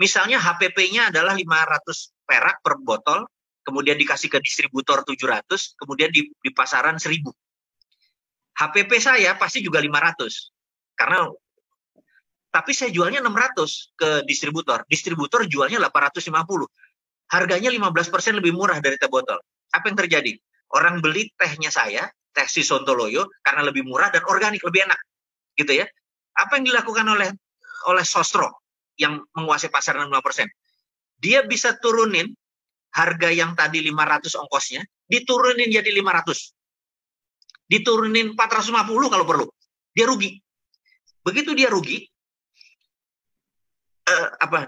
misalnya HPP-nya adalah 500 perak per botol, kemudian dikasih ke distributor 700, kemudian di pasaran 1000. HPP saya pasti juga 500. Tapi saya jualnya 600 ke distributor. Distributor jualnya 850. Harganya 15% lebih murah dari teh botol. Apa yang terjadi? Orang beli tehnya saya, teh si Sontoloyo, karena lebih murah dan organik, lebih enak. Gitu ya. Apa yang dilakukan oleh Sostro yang menguasai pasar 65%? Dia bisa turunin harga yang tadi 500 ongkosnya, diturunin jadi 500. Diturunin 450 kalau perlu. Dia rugi. Begitu dia rugi,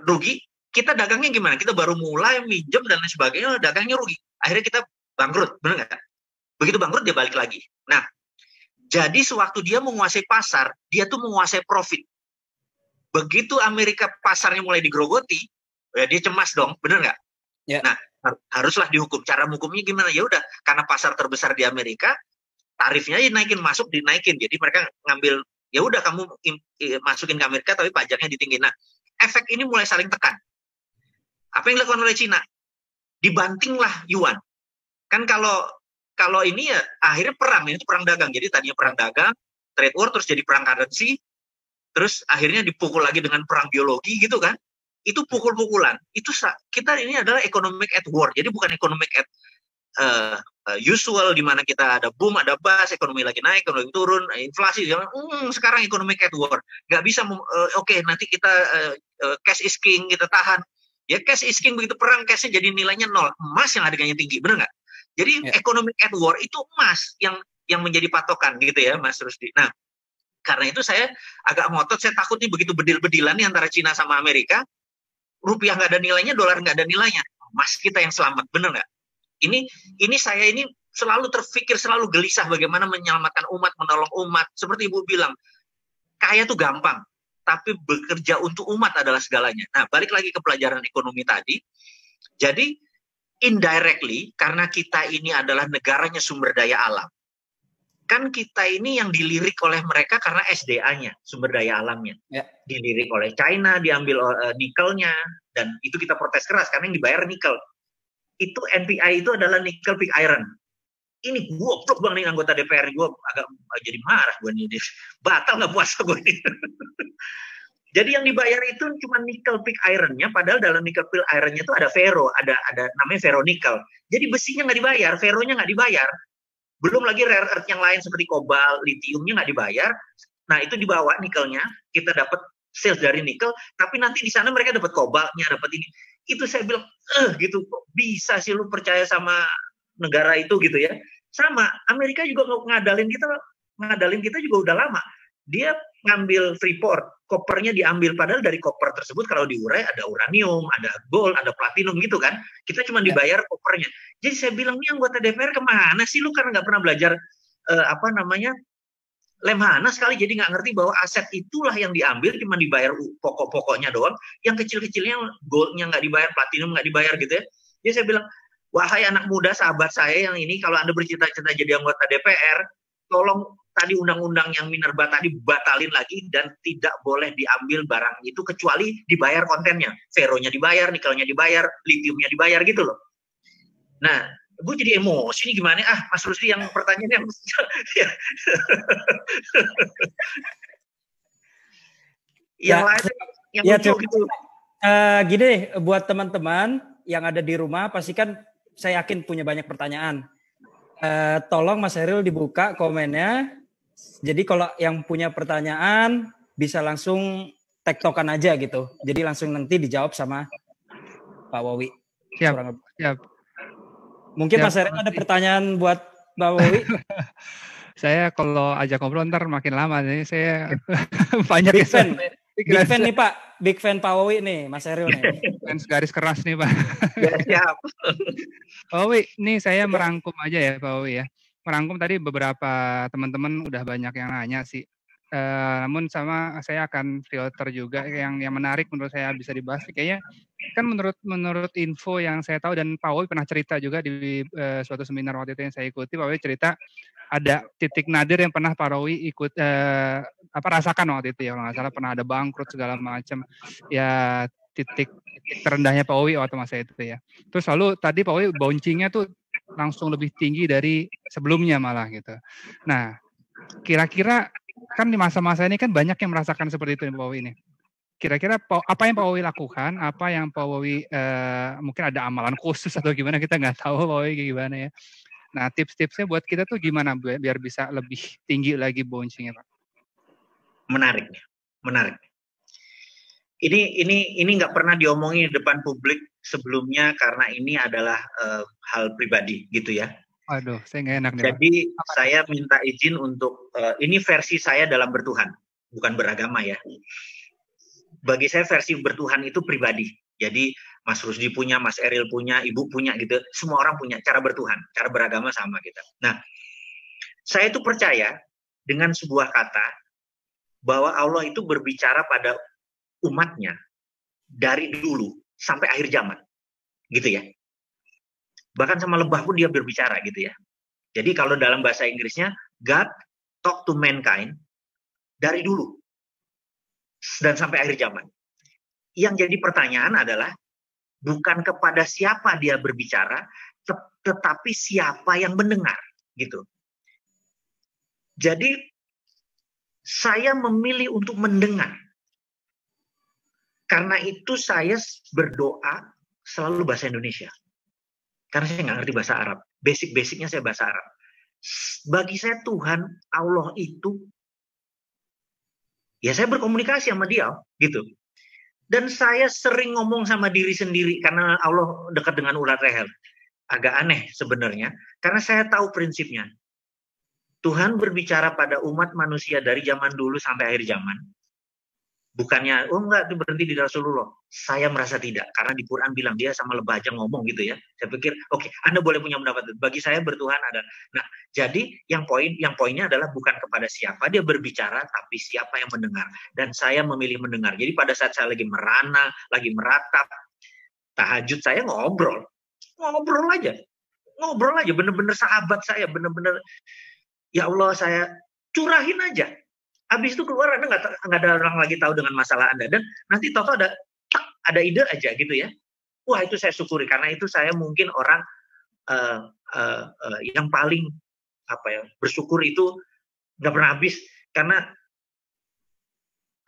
rugi, kita dagangnya gimana? Kita baru mulai minjem dan lain sebagainya, dagangnya rugi. Akhirnya kita bangkrut, benar nggak? Begitu bangkrut dia balik lagi. Nah, jadi sewaktu dia menguasai pasar, dia tuh menguasai profit. Begitu Amerika pasarnya mulai digerogoti, ya dia cemas dong, benar nggak? Ya. Nah, haruslah dihukum. Cara hukumnya gimana? Ya udah, karena pasar terbesar di Amerika, tarifnya dinaikin, masuk dinaikin. Jadi mereka ngambil, ya udah kamu masukin ke Amerika tapi pajaknya ditinggiin. Nah, efek ini mulai saling tekan. Apa yang dilakukan oleh Cina? Dibantinglah yuan. Kan kalau ini ya akhirnya perang, ini perang dagang. Jadi tadinya perang dagang, trade war, terus jadi perang currency, terus akhirnya dipukul lagi dengan perang biologi gitu kan. Itu pukul-pukulan. Itu kita ini adalah economic at war. Jadi bukan economic at usual di mana kita ada boom, ada bust, ekonomi lagi naik, ekonomi turun, inflasi. Sekarang economic at war. Nggak bisa, nanti kita cash is king, kita tahan. Ya cash is king, begitu perang cashnya jadi nilainya 0. Emas yang harganya tinggi, benar nggak? Jadi economic at war itu emas yang menjadi patokan gitu ya, Mas Rusdi. Nah, karena itu saya agak ngotot, saya takut nih begitu bedil-bedilan nih antara Cina sama Amerika, rupiah nggak ada nilainya, dolar nggak ada nilainya, emas kita yang selamat, benar nggak? Ini saya ini selalu terpikir, selalu gelisah bagaimana menyelamatkan umat, menolong umat. Seperti Ibu bilang, kaya tuh gampang, tapi bekerja untuk umat adalah segalanya. Nah, balik lagi ke pelajaran ekonomi tadi. Jadi, indirectly, karena kita ini adalah negaranya sumber daya alam, kan kita ini yang dilirik oleh mereka karena SDA-nya, sumber daya alamnya. Ya. Dilirik oleh China, diambil nikelnya, dan itu kita protes keras, karena yang dibayar nikel. itu NPI itu adalah nickel pig iron. Ini goblok bang nih anggota DPR, gue agak jadi marah gue nih, batal nggak puasa gue nih. Jadi yang dibayar itu cuma nickel pig iron-nya, padahal dalam nickel pig iron-nya itu ada ferro, ada namanya ferronickel. Jadi besinya nggak dibayar, ferronya nggak dibayar. Belum lagi rare earth yang lain seperti kobalt, litiumnya nggak dibayar. Nah itu dibawa nikelnya, kita dapat sales dari nikel, tapi nanti di sana mereka dapat kobaltnya, dapat ini. Itu saya bilang, gitu, kok bisa sih lu percaya sama negara itu gitu ya. Sama, Amerika juga ngadalin kita juga udah lama. Dia ngambil Freeport, kopernya diambil, padahal dari koper tersebut kalau diurai ada uranium, ada gold, ada platinum gitu kan. Kita cuma dibayar kopernya. Jadi saya bilang, nih anggota DPR kemana sih lu, karena nggak pernah belajar Lemhanas sekali, jadi nggak ngerti bahwa aset itulah yang diambil, cuma dibayar pokok-pokoknya doang. Yang kecil-kecilnya goldnya nggak dibayar, platinum nggak dibayar gitu ya. Jadi saya bilang, wahai anak muda sahabat saya yang ini, kalau Anda bercita-cita jadi anggota DPR, tolong tadi undang-undang yang Minerba tadi batalin lagi dan tidak boleh diambil barang itu kecuali dibayar kontennya. Ferronya dibayar, nikelnya dibayar, litiumnya dibayar gitu loh. Nah, gue jadi emosi nih gimana? Mas Rusdi yang pertanyaannya yang lain yang lucu gitu. Gini deh, buat teman-teman yang ada di rumah, pasti kan saya yakin punya banyak pertanyaan. Tolong Mas Heril dibuka komennya. Jadi kalau yang punya pertanyaan bisa langsung tektokan aja gitu. Jadi langsung nanti dijawab sama Pak Wowi. Siap. Mungkin Mas Heril ada pertanyaan buat Pak Wowi? Saya kalau ajak ngobrol ntar makin lama nih. Saya banyak Big fan nih Pak. Big fan Pak Wowi nih, Mas Heril nih. Fans garis keras nih Pak. Ya, siap. Pak Wowi, nih saya merangkum aja ya Pak Wowi ya. Merangkum tadi beberapa teman-teman udah banyak yang nanya sih. Namun sama saya akan filter juga yang menarik menurut saya bisa dibahas. Kayaknya kan menurut info yang saya tahu, dan Pak Wowi pernah cerita juga di suatu seminar waktu itu yang saya ikuti, Pak Wowi cerita ada titik nadir yang pernah Pak Wowi ikut rasakan waktu itu ya, kalau nggak salah pernah ada bangkrut segala macam ya, titik terendahnya Pak Wowi waktu masa itu ya. Terus lalu tadi Pak Wowi bouncingnya tuh langsung lebih tinggi dari sebelumnya malah gitu. Nah, kira-kira kan di masa-masa ini kan banyak yang merasakan seperti itu Pak Wowi ini. Kira-kira apa yang Pak Wowi lakukan? Apa yang Pak Wowi mungkin ada amalan khusus atau gimana, kita nggak tahu Pak Wowi gimana ya. Nah, tips-tipsnya buat kita tuh gimana biar bisa lebih tinggi lagi bouncingnya Pak? Menarik. Ini nggak pernah diomongin di depan publik sebelumnya karena ini adalah hal pribadi gitu ya. Aduh, saya nggak enak nih. Jadi saya minta izin untuk ini versi saya dalam bertuhan, bukan beragama ya. Bagi saya versi bertuhan itu pribadi. Jadi Mas Rusdi punya, Mas Eril punya, Ibu punya gitu. Semua orang punya cara bertuhan, cara beragama sama kita. Nah, saya itu percaya dengan sebuah kata bahwa Allah itu berbicara pada umatnya dari dulu sampai akhir zaman, gitu ya. Bahkan sama lebah pun dia berbicara gitu ya. Jadi kalau dalam bahasa Inggrisnya, God talk to mankind dari dulu dan sampai akhir zaman. Yang jadi pertanyaan adalah bukan kepada siapa dia berbicara, tetapi siapa yang mendengar, gitu. Jadi saya memilih untuk mendengar. Karena itu saya berdoa selalu bahasa Indonesia. Karena saya nggak ngerti bahasa Arab. Basic-basicnya saya bahasa Arab. Bagi saya Tuhan, Allah itu, ya saya berkomunikasi sama dia, gitu. Dan saya sering ngomong sama diri sendiri, karena Allah dekat dengan ulat leher. Agak aneh sebenarnya, karena saya tahu prinsipnya. Tuhan berbicara pada umat manusia dari zaman dulu sampai akhir zaman. Bukannya, enggak, itu berhenti di Rasulullah. Saya merasa tidak, karena di Quran bilang dia sama lebah aja ngomong gitu ya. Saya pikir, oke, Anda boleh punya pendapat. Bagi saya bertuhan ada. Nah, jadi yang poinnya adalah bukan kepada siapa dia berbicara, tapi siapa yang mendengar. Dan saya memilih mendengar. Jadi pada saat saya lagi merana, lagi meratap, tahajud saya ngobrol aja, bener-bener sahabat saya, bener-bener, ya Allah saya curahin aja. Habis itu keluar Anda nggak ada orang lagi tahu dengan masalah Anda, dan nanti tahu ada ide aja gitu ya. Wah, itu saya syukuri karena itu saya mungkin orang yang paling bersyukur itu nggak pernah habis, karena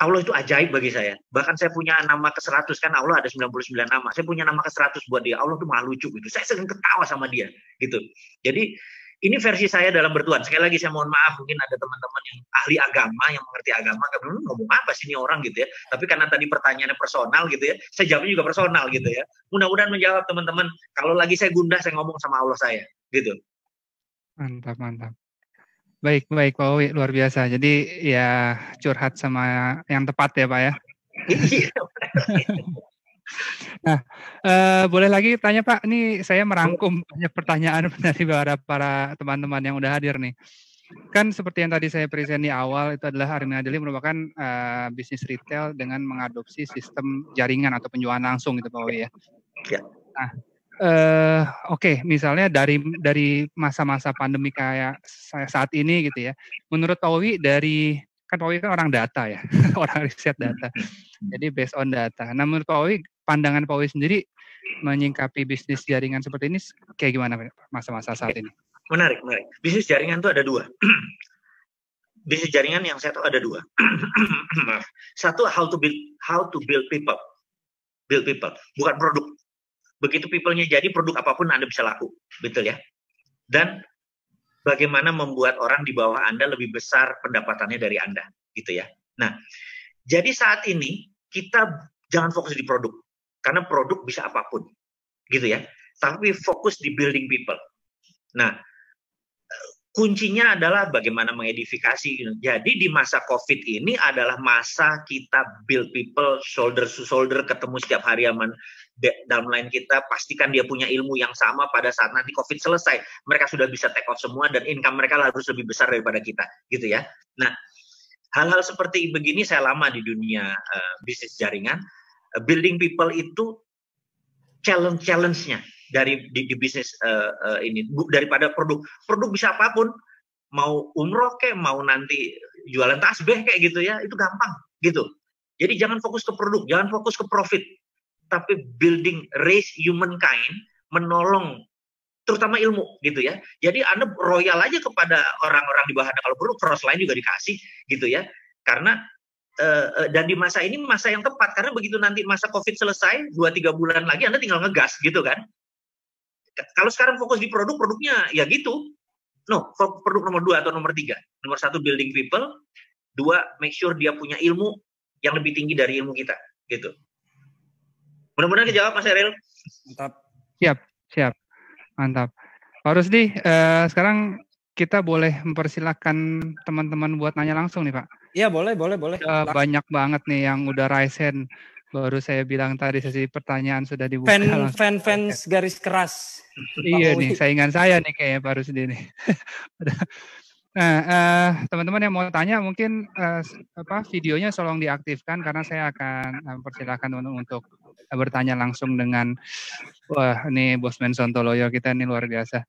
Allah itu ajaib bagi saya. Bahkan saya punya nama ke-100, kan Allah ada 99 nama. Saya punya nama ke-100 buat dia. Allah tuh maha lucu gitu. Saya sering ketawa sama dia gitu. Jadi ini versi saya dalam bertuhan. Sekali lagi saya mohon maaf, mungkin ada teman-teman yang ahli agama, yang mengerti agama, ngomong apa sih ini orang gitu ya. Tapi karena tadi pertanyaannya personal gitu ya, saya jawabnya juga personal gitu ya. Mudah-mudahan menjawab teman-teman. Kalau lagi saya gundah, saya ngomong sama Allah saya gitu. Mantap, mantap. Baik, Pak Owi, luar biasa. Jadi ya curhat sama yang tepat ya Pak ya. Nah, boleh lagi tanya Pak, ini saya merangkum banyak pertanyaan dari para teman-teman yang udah hadir nih. Kan seperti yang tadi saya present di awal, itu adalah Armina Daily merupakan bisnis retail dengan mengadopsi sistem jaringan atau penjualan langsung gitu Pak Owi ya. Ya. Nah, Oke, misalnya dari masa-masa pandemi kayak saat ini gitu ya, menurut Pak Owi kan Pak Owi kan orang data ya, orang riset data, jadi based on data. Nah, menurut Pak Owi, pandangan Pak Owi sendiri menyingkapi bisnis jaringan seperti ini kayak gimana masa-masa saat ini? Menarik. Bisnis jaringan itu ada 2. Bisnis jaringan yang saya tahu ada 2. Satu, how to build people. Build people, bukan produk. Begitu people-nya jadi, produk apapun Anda bisa laku, betul ya. Dan bagaimana membuat orang di bawah Anda lebih besar pendapatannya dari Anda, gitu ya. Nah, jadi saat ini kita jangan fokus di produk, karena produk bisa apapun, gitu ya. Tapi fokus di building people. Nah, kuncinya adalah bagaimana mengedifikasi. Jadi di masa COVID ini adalah masa kita build people, shoulder to shoulder, ketemu setiap hari sama downline kita, pastikan dia punya ilmu yang sama pada saat nanti COVID selesai. Mereka sudah bisa take off semua dan income mereka harus lebih besar daripada kita, gitu ya. Nah, hal-hal seperti begini saya lama di dunia bisnis jaringan. Building people itu challenge-nya dari di bisnis ini, daripada produk bisa apapun, mau umroh kayak mau nanti jualan tasbih kayak gitu ya, itu gampang gitu. Jadi jangan fokus ke produk, jangan fokus ke profit, tapi building raise humankind, menolong terutama ilmu gitu ya. Jadi Anda royal aja kepada orang-orang di bawah Anda, kalau perlu cross line juga dikasih gitu ya, karena dan di masa ini masa yang tepat, karena begitu nanti masa COVID selesai 2-3 bulan lagi Anda tinggal ngegas gitu kan. Kalau sekarang fokus di produknya ya gitu. No, produk nomor 2 atau nomor 3. Nomor 1 building people, 2 make sure dia punya ilmu yang lebih tinggi dari ilmu kita gitu. Mudah-mudahan dijawab Mas Eril. Mantap. Siap. Mantap. Pak Rusdi, sekarang kita boleh mempersilahkan teman-teman buat nanya langsung nih Pak. Iya boleh. Banyak banget nih yang udah raise hand. Baru saya bilang tadi sesi pertanyaan sudah dibuka. Fans garis keras. Iya nih, saingan saya nih kayaknya Pak Rusdi nih. Nah, teman-teman yang mau tanya mungkin videonya tolong diaktifkan karena saya akan mempersilahkan untuk bertanya langsung dengan ini Bosman Sontoloyo kita ini luar biasa.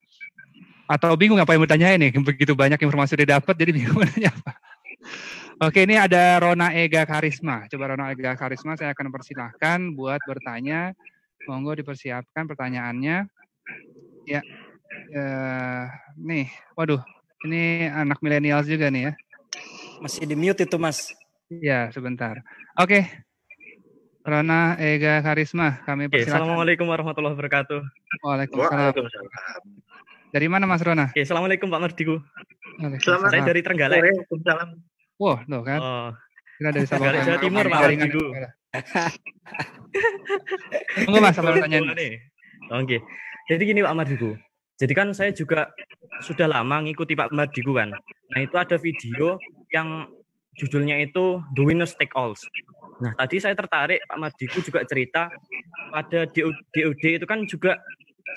Atau bingung apa yang bertanya ini, begitu banyak informasi udah dapat jadi bingung bertanya apa. Oke, ini ada Rona Ega Karisma. Coba Rona Ega Karisma saya akan persilahkan buat bertanya. Monggo dipersiapkan pertanyaannya. Ya, nih, waduh, ini anak milenial juga nih ya. Masih di mute itu Mas. Ya, sebentar. Oke, Rona Ega Karisma, kami persilahkan. Assalamualaikum warahmatullahi wabarakatuh. Waalaikumsalam. Dari mana Mas Rona? Assalamualaikum Pak Mardigu. Saya dari Trenggalek. Waalaikumsalam. Wah, loh kan. Kita dari Sabang Jawa Timur Pak Mardigu. Tunggu Mas, sama pertanyaan. Oke. Jadi gini Pak Mardigu. Jadi kan saya juga sudah lama ngikuti Pak Mardigu kan. Nah itu ada video yang judulnya itu The Winners Take All. Nah tadi saya tertarik Pak Mardigu juga cerita pada DOD itu kan juga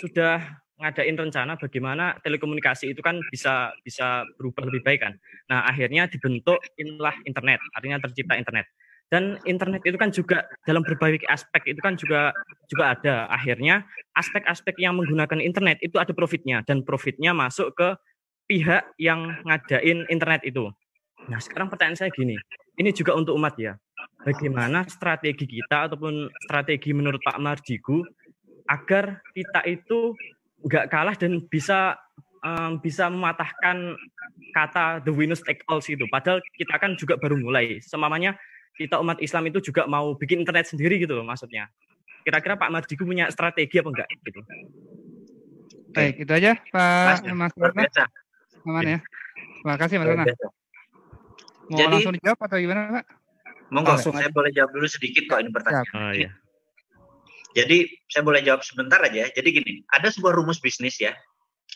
sudah ngadain rencana bagaimana telekomunikasi itu kan bisa berubah lebih baik kan. Nah akhirnya dibentuk inilah internet, artinya tercipta internet. Dan internet itu kan juga dalam berbagai aspek itu kan juga ada. Akhirnya aspek-aspek yang menggunakan internet itu ada profitnya dan profitnya masuk ke pihak yang ngadain internet itu. Nah sekarang pertanyaan saya gini, ini juga untuk umat ya. Bagaimana strategi kita ataupun strategi menurut Pak Mardigu agar kita itu nggak kalah dan bisa mematahkan kata the winners take all itu. Padahal kita kan juga baru mulai. Semamanya kita umat Islam itu juga mau bikin internet sendiri gitu loh maksudnya. Kira-kira Pak Mardigu punya strategi apa enggak gitu? Baik, itu aja Pak Mas Ratna. Aman ya. Terima kasih Mas Ratna. Mau Jadi, langsung dijawab atau gimana Pak? Monggo, saya boleh jawab dulu sedikit kok ini pertanyaan. Oh, iya. Jadi saya boleh jawab sebentar aja. Jadi gini, ada sebuah rumus bisnis ya.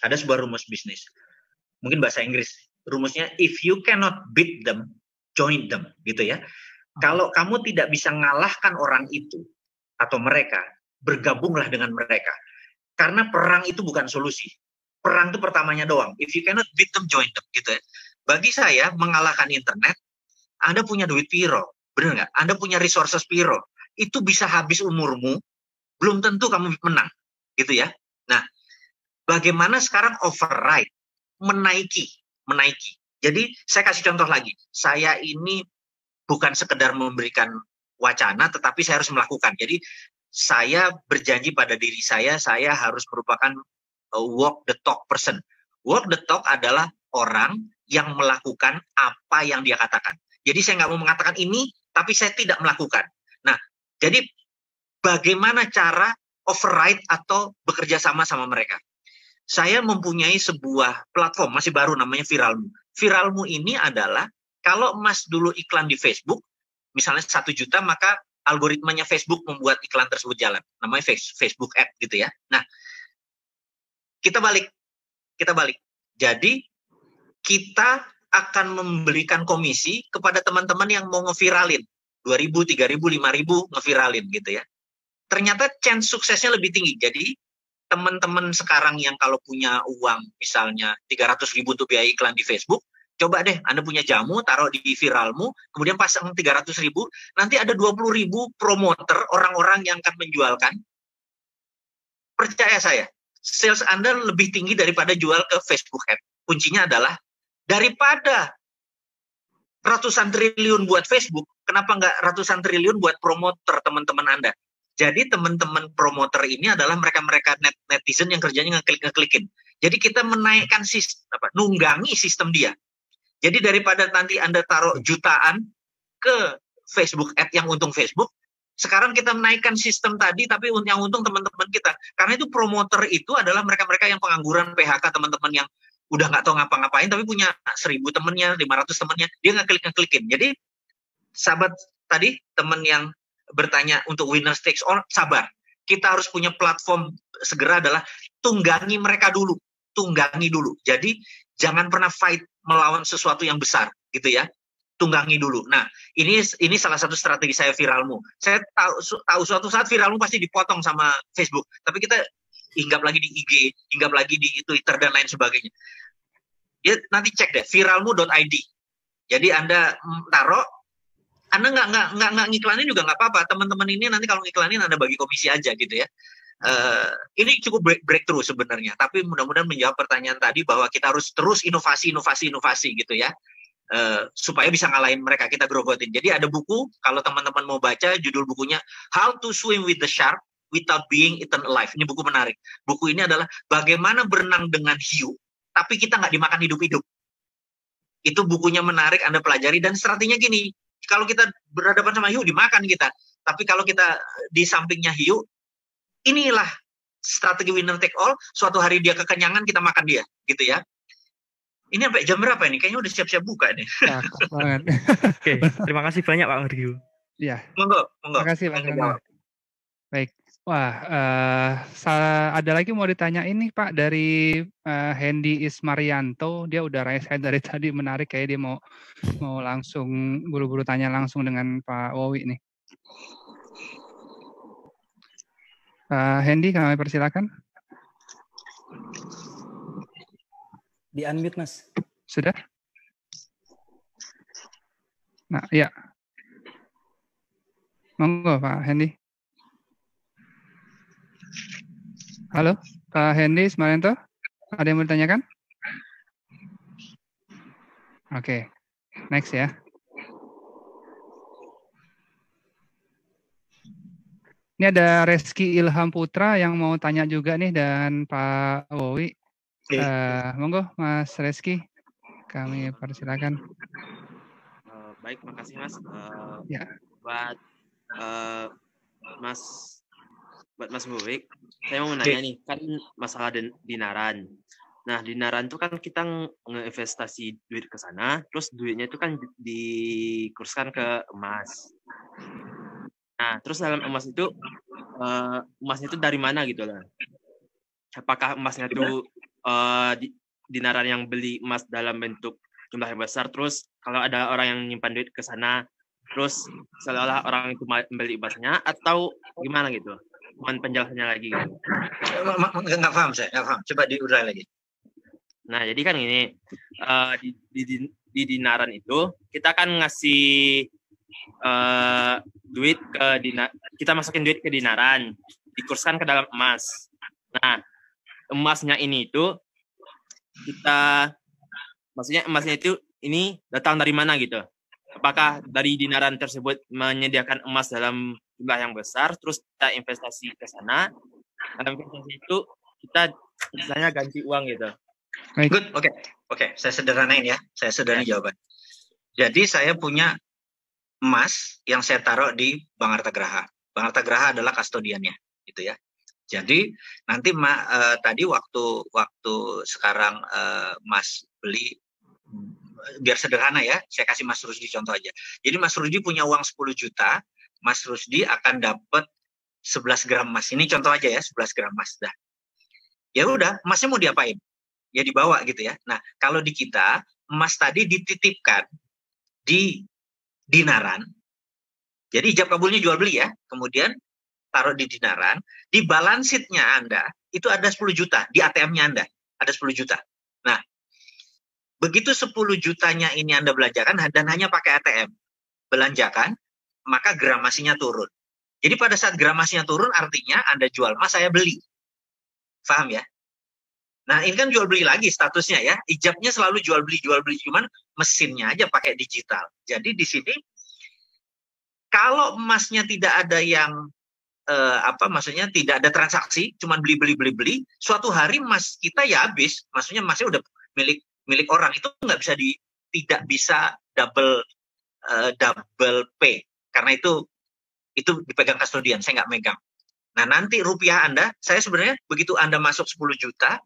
Ada sebuah rumus bisnis. Mungkin bahasa Inggris. Rumusnya if you cannot beat them, join them gitu ya. Kalau kamu tidak bisa ngalahkan orang itu atau mereka, bergabunglah dengan mereka. Karena perang itu bukan solusi. Perang itu pertamanya doang. If you cannot beat them, join them gitu ya. Bagi saya mengalahkan internet, Anda punya duit piro, benar nggak? Anda punya resources piro, itu bisa habis umurmu, belum tentu kamu menang, gitu ya. Nah, bagaimana sekarang override, menaiki. Jadi saya kasih contoh lagi. Saya ini bukan sekedar memberikan wacana, tetapi saya harus melakukan. Jadi saya berjanji pada diri saya harus merupakan walk the talk person. Walk the talk adalah orang yang melakukan apa yang dia katakan. Jadi saya nggak mau mengatakan ini, tapi saya tidak melakukan. Nah, jadi bagaimana cara override atau bekerja sama mereka? Saya mempunyai sebuah platform, masih baru namanya Viralmu. Viralmu ini adalah, kalau Mas dulu iklan di Facebook, misalnya 1 juta, maka algoritmanya Facebook membuat iklan tersebut jalan. Namanya Facebook Ad gitu ya. Nah, kita balik. Jadi, kita akan memberikan komisi kepada teman-teman yang mau ngeviralin. 2.000, 3.000, 5.000 ngeviralin gitu ya. Ternyata chance suksesnya lebih tinggi. Jadi teman-teman sekarang yang kalau punya uang misalnya 300.000 untuk biaya iklan di Facebook, coba deh Anda punya jamu, taruh di Viralmu, kemudian pasang 300.000, nanti ada 20.000 promoter, orang-orang yang akan menjualkan. Percaya saya, sales Anda lebih tinggi daripada jual ke Facebook Ad. Kuncinya adalah daripada ratusan triliun buat Facebook, kenapa nggak ratusan triliun buat promoter teman-teman Anda? Jadi teman-teman promoter ini adalah mereka-mereka netizen yang kerjanya ngeklikin. Jadi kita menaikkan nunggangi sistem dia. Jadi daripada nanti Anda taruh jutaan ke Facebook Ad yang untung Facebook, sekarang kita menaikkan sistem tadi, tapi yang untung teman-teman kita. Karena itu promoter itu adalah mereka-mereka yang pengangguran, PHK, teman-teman yang udah nggak tahu ngapa-ngapain, tapi punya 1.000 temennya, 500 temennya, dia ngeklikin. Jadi sahabat tadi, teman yang bertanya untuk winner takes all, sabar. Kita harus punya platform segera adalah tunggangi mereka dulu. Jadi jangan pernah fight melawan sesuatu yang besar gitu ya. Tunggangi dulu. Nah, ini salah satu strategi saya Viralmu. Saya tahu suatu saat Viralmu pasti dipotong sama Facebook. Tapi kita hinggap lagi di IG, hinggap lagi di Twitter dan lain sebagainya. Ya, nanti cek deh viralmu.id. Jadi Anda taruh, Anda nggak ngiklanin juga nggak apa-apa. Teman-teman ini nanti kalau ngiklanin Anda bagi komisi aja gitu ya. Ini cukup breakthrough sebenarnya. Tapi mudah-mudahan menjawab pertanyaan tadi bahwa kita harus terus inovasi gitu ya. Supaya bisa ngalahin mereka, kita grogotin. Jadi ada buku, kalau teman-teman mau baca, judul bukunya How to Swim with the Shark Without Being Eaten Alive. Ini buku menarik. Buku ini adalah bagaimana berenang dengan hiu, tapi kita nggak dimakan hidup-hidup. Itu bukunya menarik, Anda pelajari. Dan strateginya gini, kalau kita berhadapan sama hiu, dimakan kita. Tapi kalau kita di sampingnya hiu, inilah strategi winner take all. Suatu hari dia kekenyangan, kita makan dia, gitu ya. Ini sampai jam berapa ini? Kayaknya udah siap-siap buka nih. Cakep banget. Oke, terima kasih banyak Pak Mardigu. Iya. Monggo. Terima kasih Pak Rana. Baik. Wah, ada lagi mau ditanya ini Pak dari Hendy Ismarianto. Dia udah raise hand dari tadi, menarik, kayak dia mau langsung buru-buru tanya langsung dengan Pak Wowi nih. Hendy, kami persilakan. Di unmute Mas. Sudah? Nah, ya. Monggo Pak Hendy. Halo, Pak Hendy Ismarianto, ada yang mau ditanyakan? Oke, next ya. Ini ada Reski Ilham Putra yang mau tanya juga nih, dan Pak Wowi. Monggo Mas Reski, kami persilakan. Baik, makasih Mas. Ya. Buat Mas Wowi, saya mau nanya nih, kan masalah dinaran. Nah, dinaran itu kan kita ngeinvestasi duit ke sana, terus duitnya itu kan dikurskan ke emas. Nah, terus dalam emasnya itu dari mana gitu lah? Apakah emasnya itu dinaran yang beli emas dalam bentuk jumlah yang besar, terus kalau ada orang yang nyimpan duit ke sana, terus seolah-olah orang itu membeli emasnya, atau gimana gitu? Mohon penjelasannya lagi gitu. Nggak paham saya, nggak paham. Coba diurai lagi. Nah, jadi kan ini di dinaran itu kita kan ngasih duit ke kita masukin duit ke dinaran, dikurskan ke dalam emas. Nah, emasnya ini itu maksudnya emasnya itu ini datang dari mana gitu? Apakah dari dinaran tersebut menyediakan emas dalam jumlah yang besar, terus kita investasi ke sana, dalam investasi itu kita misalnya ganti uang gitu? Good, oke. Saya sederhanain ya, saya sederhanain jawaban. Jadi saya punya emas yang saya taruh di Bank Arta Graha. Bank Arta Graha adalah kastodiannya, gitu ya. Jadi nanti tadi waktu sekarang Mas beli, biar sederhana ya, saya kasih Mas Rusdi contoh aja. Jadi Mas Rusdi punya uang 10 juta, Mas Rusdi akan dapat 11 gram emas. Ini contoh aja ya, 11 gram emas. Dah. Ya udah, emasnya mau diapain? Ya dibawa gitu ya. Nah, kalau di kita, emas tadi dititipkan di dinaran. Jadi ijab kabulnya jual beli ya. Kemudian taruh di dinaran, di balance sheet-nya Anda itu ada 10 juta, di ATM-nya Anda ada 10 juta. Nah, begitu 10 jutanya ini Anda belanjakan dan hanya pakai ATM, belanjakan, maka gramasinya turun. Jadi pada saat gramasinya turun artinya Anda jual emas, saya beli. Paham ya? Nah, ini kan jual beli lagi statusnya ya. Ijabnya selalu jual beli, cuman mesinnya aja pakai digital. Jadi di sini kalau emasnya tidak ada yang maksudnya tidak ada transaksi, cuman beli, suatu hari emas kita ya habis. Maksudnya emasnya udah milik orang, itu tidak bisa double pay karena itu dipegang kastodian, saya nggak megang. Nah, nanti rupiah Anda, saya sebenarnya begitu Anda masuk 10 juta,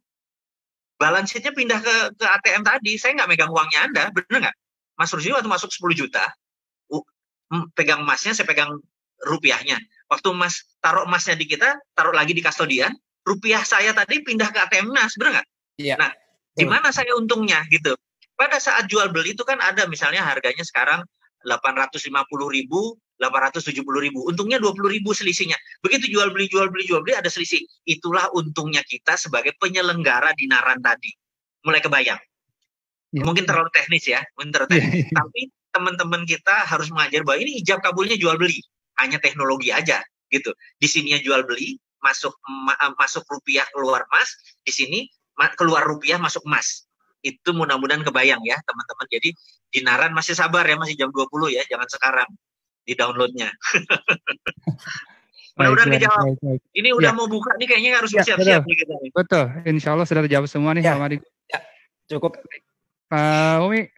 balance sheet-nya pindah ke ATM tadi, saya nggak megang uangnya Anda, bener nggak? Mas Rusdi waktu masuk 10 juta, pegang emasnya, saya pegang rupiahnya. Waktu Mas taruh emasnya di kita, taruh lagi di kastodian, rupiah saya tadi pindah ke ATM Nas, bener nggak? Iya. Nah, di mana saya untungnya gitu? Pada saat jual beli itu kan ada misalnya harganya sekarang 850.000, 870.000, untungnya 20.000 selisihnya. Begitu jual beli ada selisih. Itulah untungnya kita sebagai penyelenggara dinaran tadi. Mulai kebayang. Ya. Mungkin terlalu teknis ya, tapi teman-teman kita harus mengajar bahwa ini ijab kabulnya jual beli, hanya teknologi aja gitu. Di sininya jual beli, masuk rupiah keluar emas, di sini keluar rupiah masuk emas. Itu mudah-mudahan kebayang ya teman-teman. Jadi dinaran masih sabar ya, masih jam 20 ya, jangan sekarang di downloadnya. Mudah-mudahan dijawab. Ini udah mau buka nih, kayaknya harus siap-siap nih kita. Betul, insya Allah sudah terjawab semua nih. Cukup. Pak Wowi,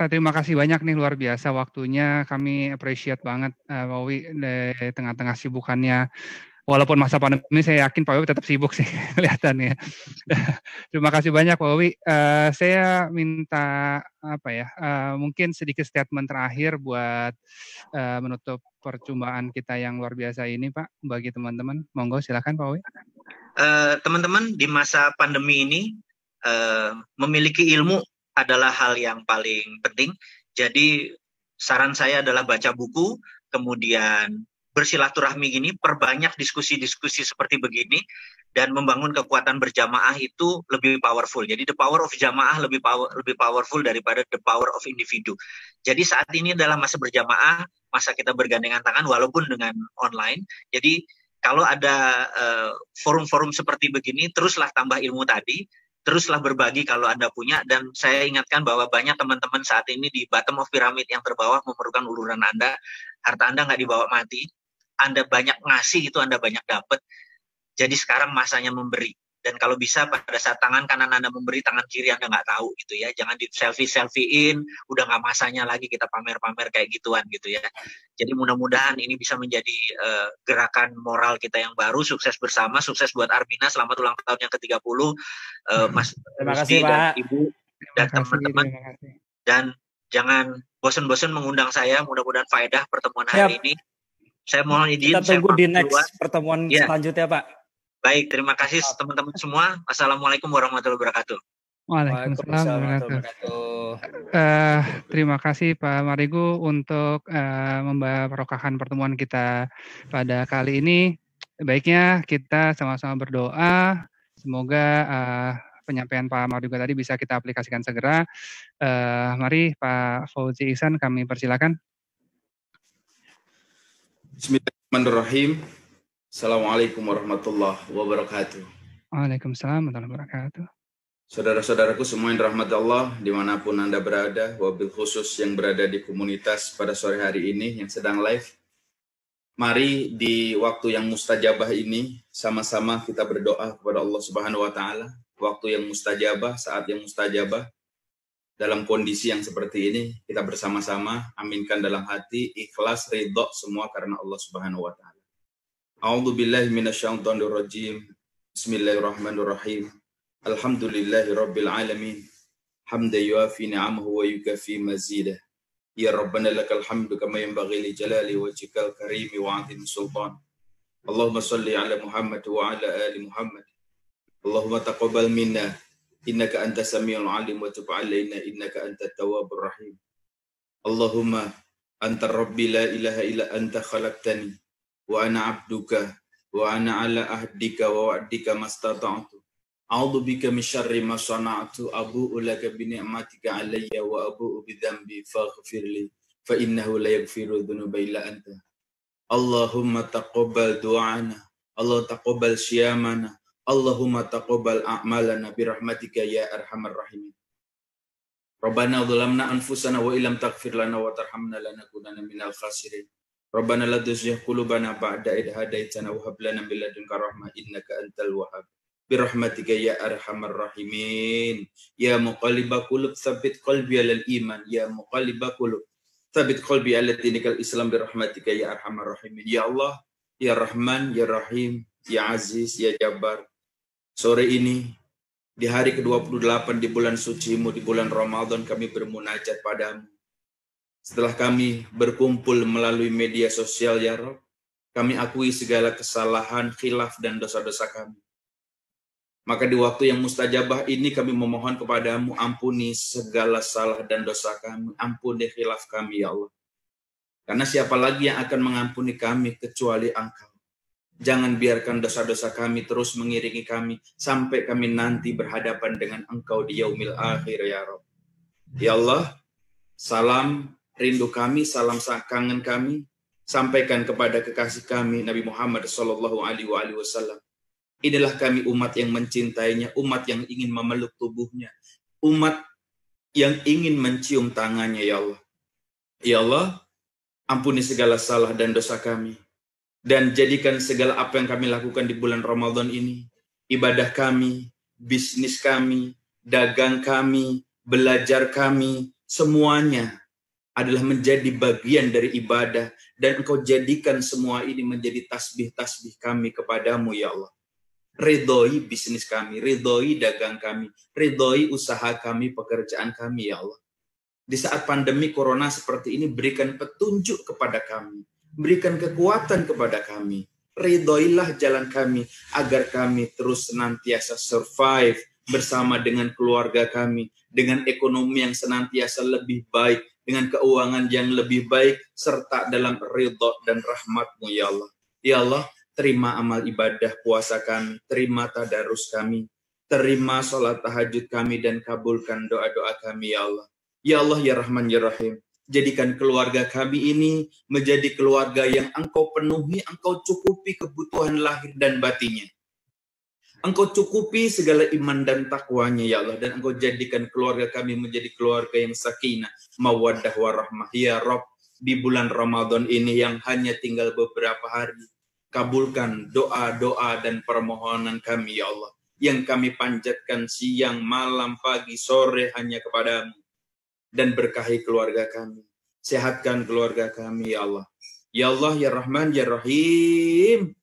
terima kasih banyak nih, luar biasa waktunya. Kami appreciate banget Pak Wowi di tengah-tengah sibukannya. Walaupun masa pandemi, saya yakin Pak Wowi tetap sibuk sih kelihatannya. Terima kasih banyak Pak Wowi. Saya minta mungkin sedikit statement terakhir buat menutup perjumpaan kita yang luar biasa ini, Pak, bagi teman-teman. Monggo silakan Pak Wowi. Teman-teman, di masa pandemi ini memiliki ilmu adalah hal yang paling penting. Jadi saran saya adalah baca buku, kemudian bersilaturahmi gini, perbanyak diskusi-diskusi seperti begini, dan membangun kekuatan berjamaah itu lebih powerful. Jadi the power of jamaah lebih powerful daripada the power of individu. Jadi saat ini adalah masa berjamaah, masa kita bergandengan tangan walaupun dengan online. Jadi kalau ada forum-forum seperti begini, teruslah tambah ilmu tadi, teruslah berbagi kalau Anda punya, dan saya ingatkan bahwa banyak teman-teman saat ini di bottom of pyramid yang terbawah memerlukan uluran Anda. Harta Anda nggak dibawa mati. Anda banyak ngasih itu Anda banyak dapat. Jadi sekarang masanya memberi. Dan kalau bisa pada saat tangan kanan Anda memberi, tangan kiri Anda nggak tahu gitu ya. Jangan di selfie-selfiein, udah nggak masanya lagi kita pamer-pamer kayak gituan gitu ya. Jadi mudah-mudahan ini bisa menjadi gerakan moral kita yang baru. Sukses bersama, sukses buat Armina, selamat ulang tahun yang ke-30. Mas Rusdi dan Ibu dan teman-teman. Dan jangan bosan-bosan mengundang saya, mudah-mudahan faedah pertemuan hari ini. Saya mohon izin. Kita tunggu di next pertemuan selanjutnya, Pak. Baik, terima kasih teman-teman semua. Assalamualaikum warahmatullahi wabarakatuh. Waalaikumsalam warahmatullahi wabarakatuh. Terima kasih Pak Marigu untuk membarokahkan pertemuan kita pada kali ini. Baiknya kita sama-sama berdoa. Semoga penyampaian Pak Marigu tadi bisa kita aplikasikan segera. Mari Pak Fauzi Ihsan kami persilakan. Bismillahirrahmanirrahim. Assalamualaikum warahmatullahi wabarakatuh. Waalaikumsalam warahmatullahi wabarakatuh. Saudara-saudaraku semua yang dirahmati Allah, dimanapun Anda berada, wabil khusus yang berada di komunitas pada sore hari ini yang sedang live. Mari di waktu yang mustajabah ini, sama-sama kita berdoa kepada Allah Subhanahu wa Ta'ala. Waktu yang mustajabah, saat yang mustajabah, dalam kondisi yang seperti ini, kita bersama-sama aminkan dalam hati, ikhlas, ridho semua karena Allah Subhanahu wa Ta'ala. A'udzu billahi minasyaitonir rajim. Bismillahirrahmanirrahim. Alhamdulillahi rabbil alamin. Hamdan yuafi ni'amahu wa yukafi mazidah. Ya Rabbana lakal hamdu kama yanbaghi li jalali wajhikal karimi wa 'azimi sultan. Allahumma shalli ala Muhammad wa ala ali Muhammad. Allahumma taqabbal minna innaka antas samiul alim wa tub 'alaina innaka antat tawwabur rahim. Allahumma anta rabbi la ilaha illa anta khalaqtani wa ana abduka wa ana ala ahdika wa wa'dika mastata'tu a'udzu bika min syarri ma sana'tu abu'u laka bi ni'matika 'alayya wa abu'u bi dzambi faghfirli fa innahu la yaghfiru dzunuba illa anta. Allahumma taqabbal du'ana, Allah taqabbal syiyamana, Allahumma taqabbal a'malana bi rahmatika ya arhamar rahimin. Rabbana dzalamna anfusana wa illam taghfir lana wa tarhamna lanakunanna minal khasirin. Rabbana la tuzigh qulubana ba'da idh hadaitana wa hab lana min ladunka rahmah innaka antal wahhab. Bi rahmatika ya arhamar rahimin. Ya muqallibal qulub tsabbit qalbi 'alal iman. Ya muqallibal qulub tsabbit qalbi 'ala dinikal Islam bi rahmatika ya arhamar rahimin. Ya Allah, ya Rahman, ya Rahim, ya Aziz, ya Jabbar. Sore ini di hari ke-28 di bulan sucimu, di bulan Ramadan kami bermunajat padamu. Setelah kami berkumpul melalui media sosial, ya Rabb, kami akui segala kesalahan, khilaf, dan dosa-dosa kami. Maka di waktu yang mustajabah ini kami memohon kepadamu, ampuni segala salah dan dosa kami, ampuni khilaf kami, ya Allah. Karena siapa lagi yang akan mengampuni kami kecuali Engkau. Jangan biarkan dosa-dosa kami terus mengiringi kami, sampai kami nanti berhadapan dengan Engkau di yaumil akhir, ya Rabb. Ya Allah, salam rindu kami, salam kangen kami, sampaikan kepada kekasih kami Nabi Muhammad SAW. Inilah kami umat yang mencintainya, umat yang ingin memeluk tubuhnya, umat yang ingin mencium tangannya, ya Allah. Ya Allah, ampuni segala salah dan dosa kami, dan jadikan segala apa yang kami lakukan di bulan Ramadan ini, ibadah kami, bisnis kami, dagang kami, belajar kami, semuanya adalah menjadi bagian dari ibadah, dan Engkau jadikan semua ini menjadi tasbih-tasbih kami kepadamu, ya Allah. Ridhoi bisnis kami, ridhoi dagang kami, ridhoi usaha kami, pekerjaan kami, ya Allah. Di saat pandemi corona seperti ini, berikan petunjuk kepada kami, berikan kekuatan kepada kami. Ridhoilah jalan kami, agar kami terus senantiasa survive bersama dengan keluarga kami, dengan ekonomi yang senantiasa lebih baik, dengan keuangan yang lebih baik, serta dalam ridho dan rahmat-Mu, ya Allah. Ya Allah, terima amal ibadah puasa kami, terima tadarus kami, terima sholat tahajud kami, dan kabulkan doa-doa kami, ya Allah. Ya Allah, ya Rahman, ya Rahim, jadikan keluarga kami ini menjadi keluarga yang Engkau penuhi, Engkau cukupi kebutuhan lahir dan batinnya. Engkau cukupi segala iman dan takwanya, ya Allah, dan Engkau jadikan keluarga kami menjadi keluarga yang sakinah, mawaddah warahmah, ya Rabb. di bulan Ramadan ini yang hanya tinggal beberapa hari. Kabulkan doa-doa dan permohonan kami, ya Allah, yang kami panjatkan siang, malam, pagi, sore hanya kepadamu. Dan berkahi keluarga kami. Sehatkan keluarga kami, ya Allah. Ya Allah, ya Rahman, ya Rahim.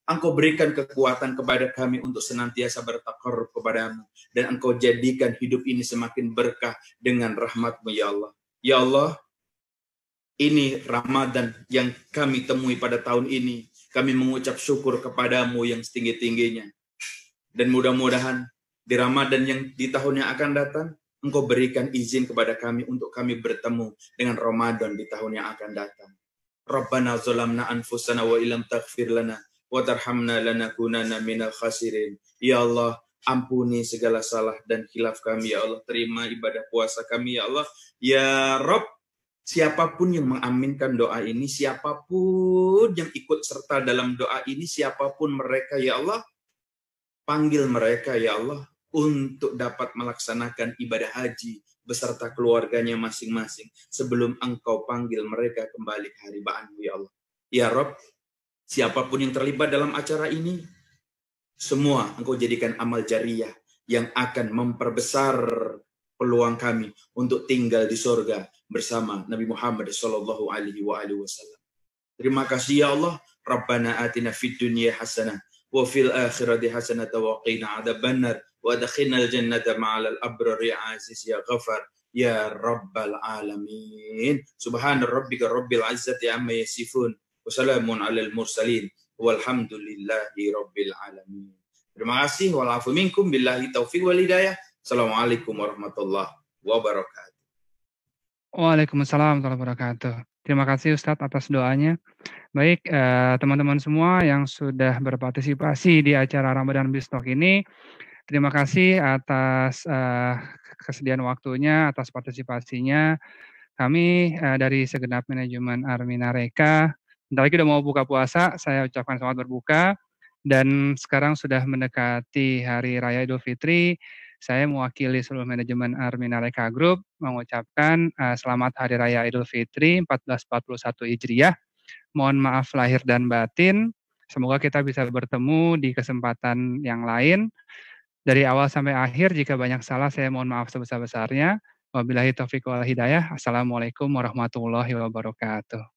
Engkau berikan kekuatan kepada kami untuk senantiasa bertakarrub kepadamu. Dan Engkau jadikan hidup ini semakin berkah dengan rahmat-Mu, ya Allah. Ya Allah, ini Ramadan yang kami temui pada tahun ini. Kami mengucap syukur kepadamu yang setinggi-tingginya. Dan mudah-mudahan di Ramadan yang di tahun yang akan datang, Engkau berikan izin kepada kami untuk kami bertemu dengan Ramadan di tahun yang akan datang. Rabbana zalamna anfusana wa ilam taghfir lana wa tarhamna lanakunanna minal khasirin. Ya Allah, ampuni segala salah dan khilaf kami, ya Allah. Terima ibadah puasa kami, ya Allah. Ya Rabb, siapapun yang mengaminkan doa ini, siapapun yang ikut serta dalam doa ini, siapapun mereka, ya Allah, panggil mereka, ya Allah, untuk dapat melaksanakan ibadah haji beserta keluarganya masing-masing sebelum Engkau panggil mereka kembali ke haribaanmu, ya Allah. Ya Rabb, siapapun yang terlibat dalam acara ini, semua Engkau jadikan amal jariyah yang akan memperbesar peluang kami untuk tinggal di surga bersama Nabi Muhammad sallallahu alaihi wasallam. Terima kasih, ya Allah. Rabbana atina fid dunya hasanah wa fil akhirati hasanah wa qina adzabannar wa adkhilnal jannata ma'al abrar ya aziz ya ghafar ya rabbal alamin. Subhana rabbika rabbil izzati amma yasifun wa salamun alal mursalin walhamdulillahi rabbil alamin. Terima kasih. Wal afu minkum billahi taufiq wal hidayah. Assalamualaikum warahmatullahi wabarakatuh. Waalaikumsalam warahmatullahi wabarakatuh. Terima kasih Ustadz atas doanya. Baik, teman-teman semua yang sudah berpartisipasi di acara Ramadan Bistok ini, terima kasih atas kesediaan waktunya, atas partisipasinya. Kami dari segenap manajemen Arminareka, bentar lagi udah mau buka puasa, saya ucapkan selamat berbuka. Dan sekarang sudah mendekati Hari Raya Idul Fitri, saya mewakili seluruh manajemen Arminareka Group mengucapkan selamat Hari Raya Idul Fitri 1441 Hijriah. Mohon maaf lahir dan batin. Semoga kita bisa bertemu di kesempatan yang lain. Dari awal sampai akhir, jika banyak salah, saya mohon maaf sebesar-besarnya. Wabillahi taufiq wal hidayah. Assalamualaikum warahmatullahi wabarakatuh.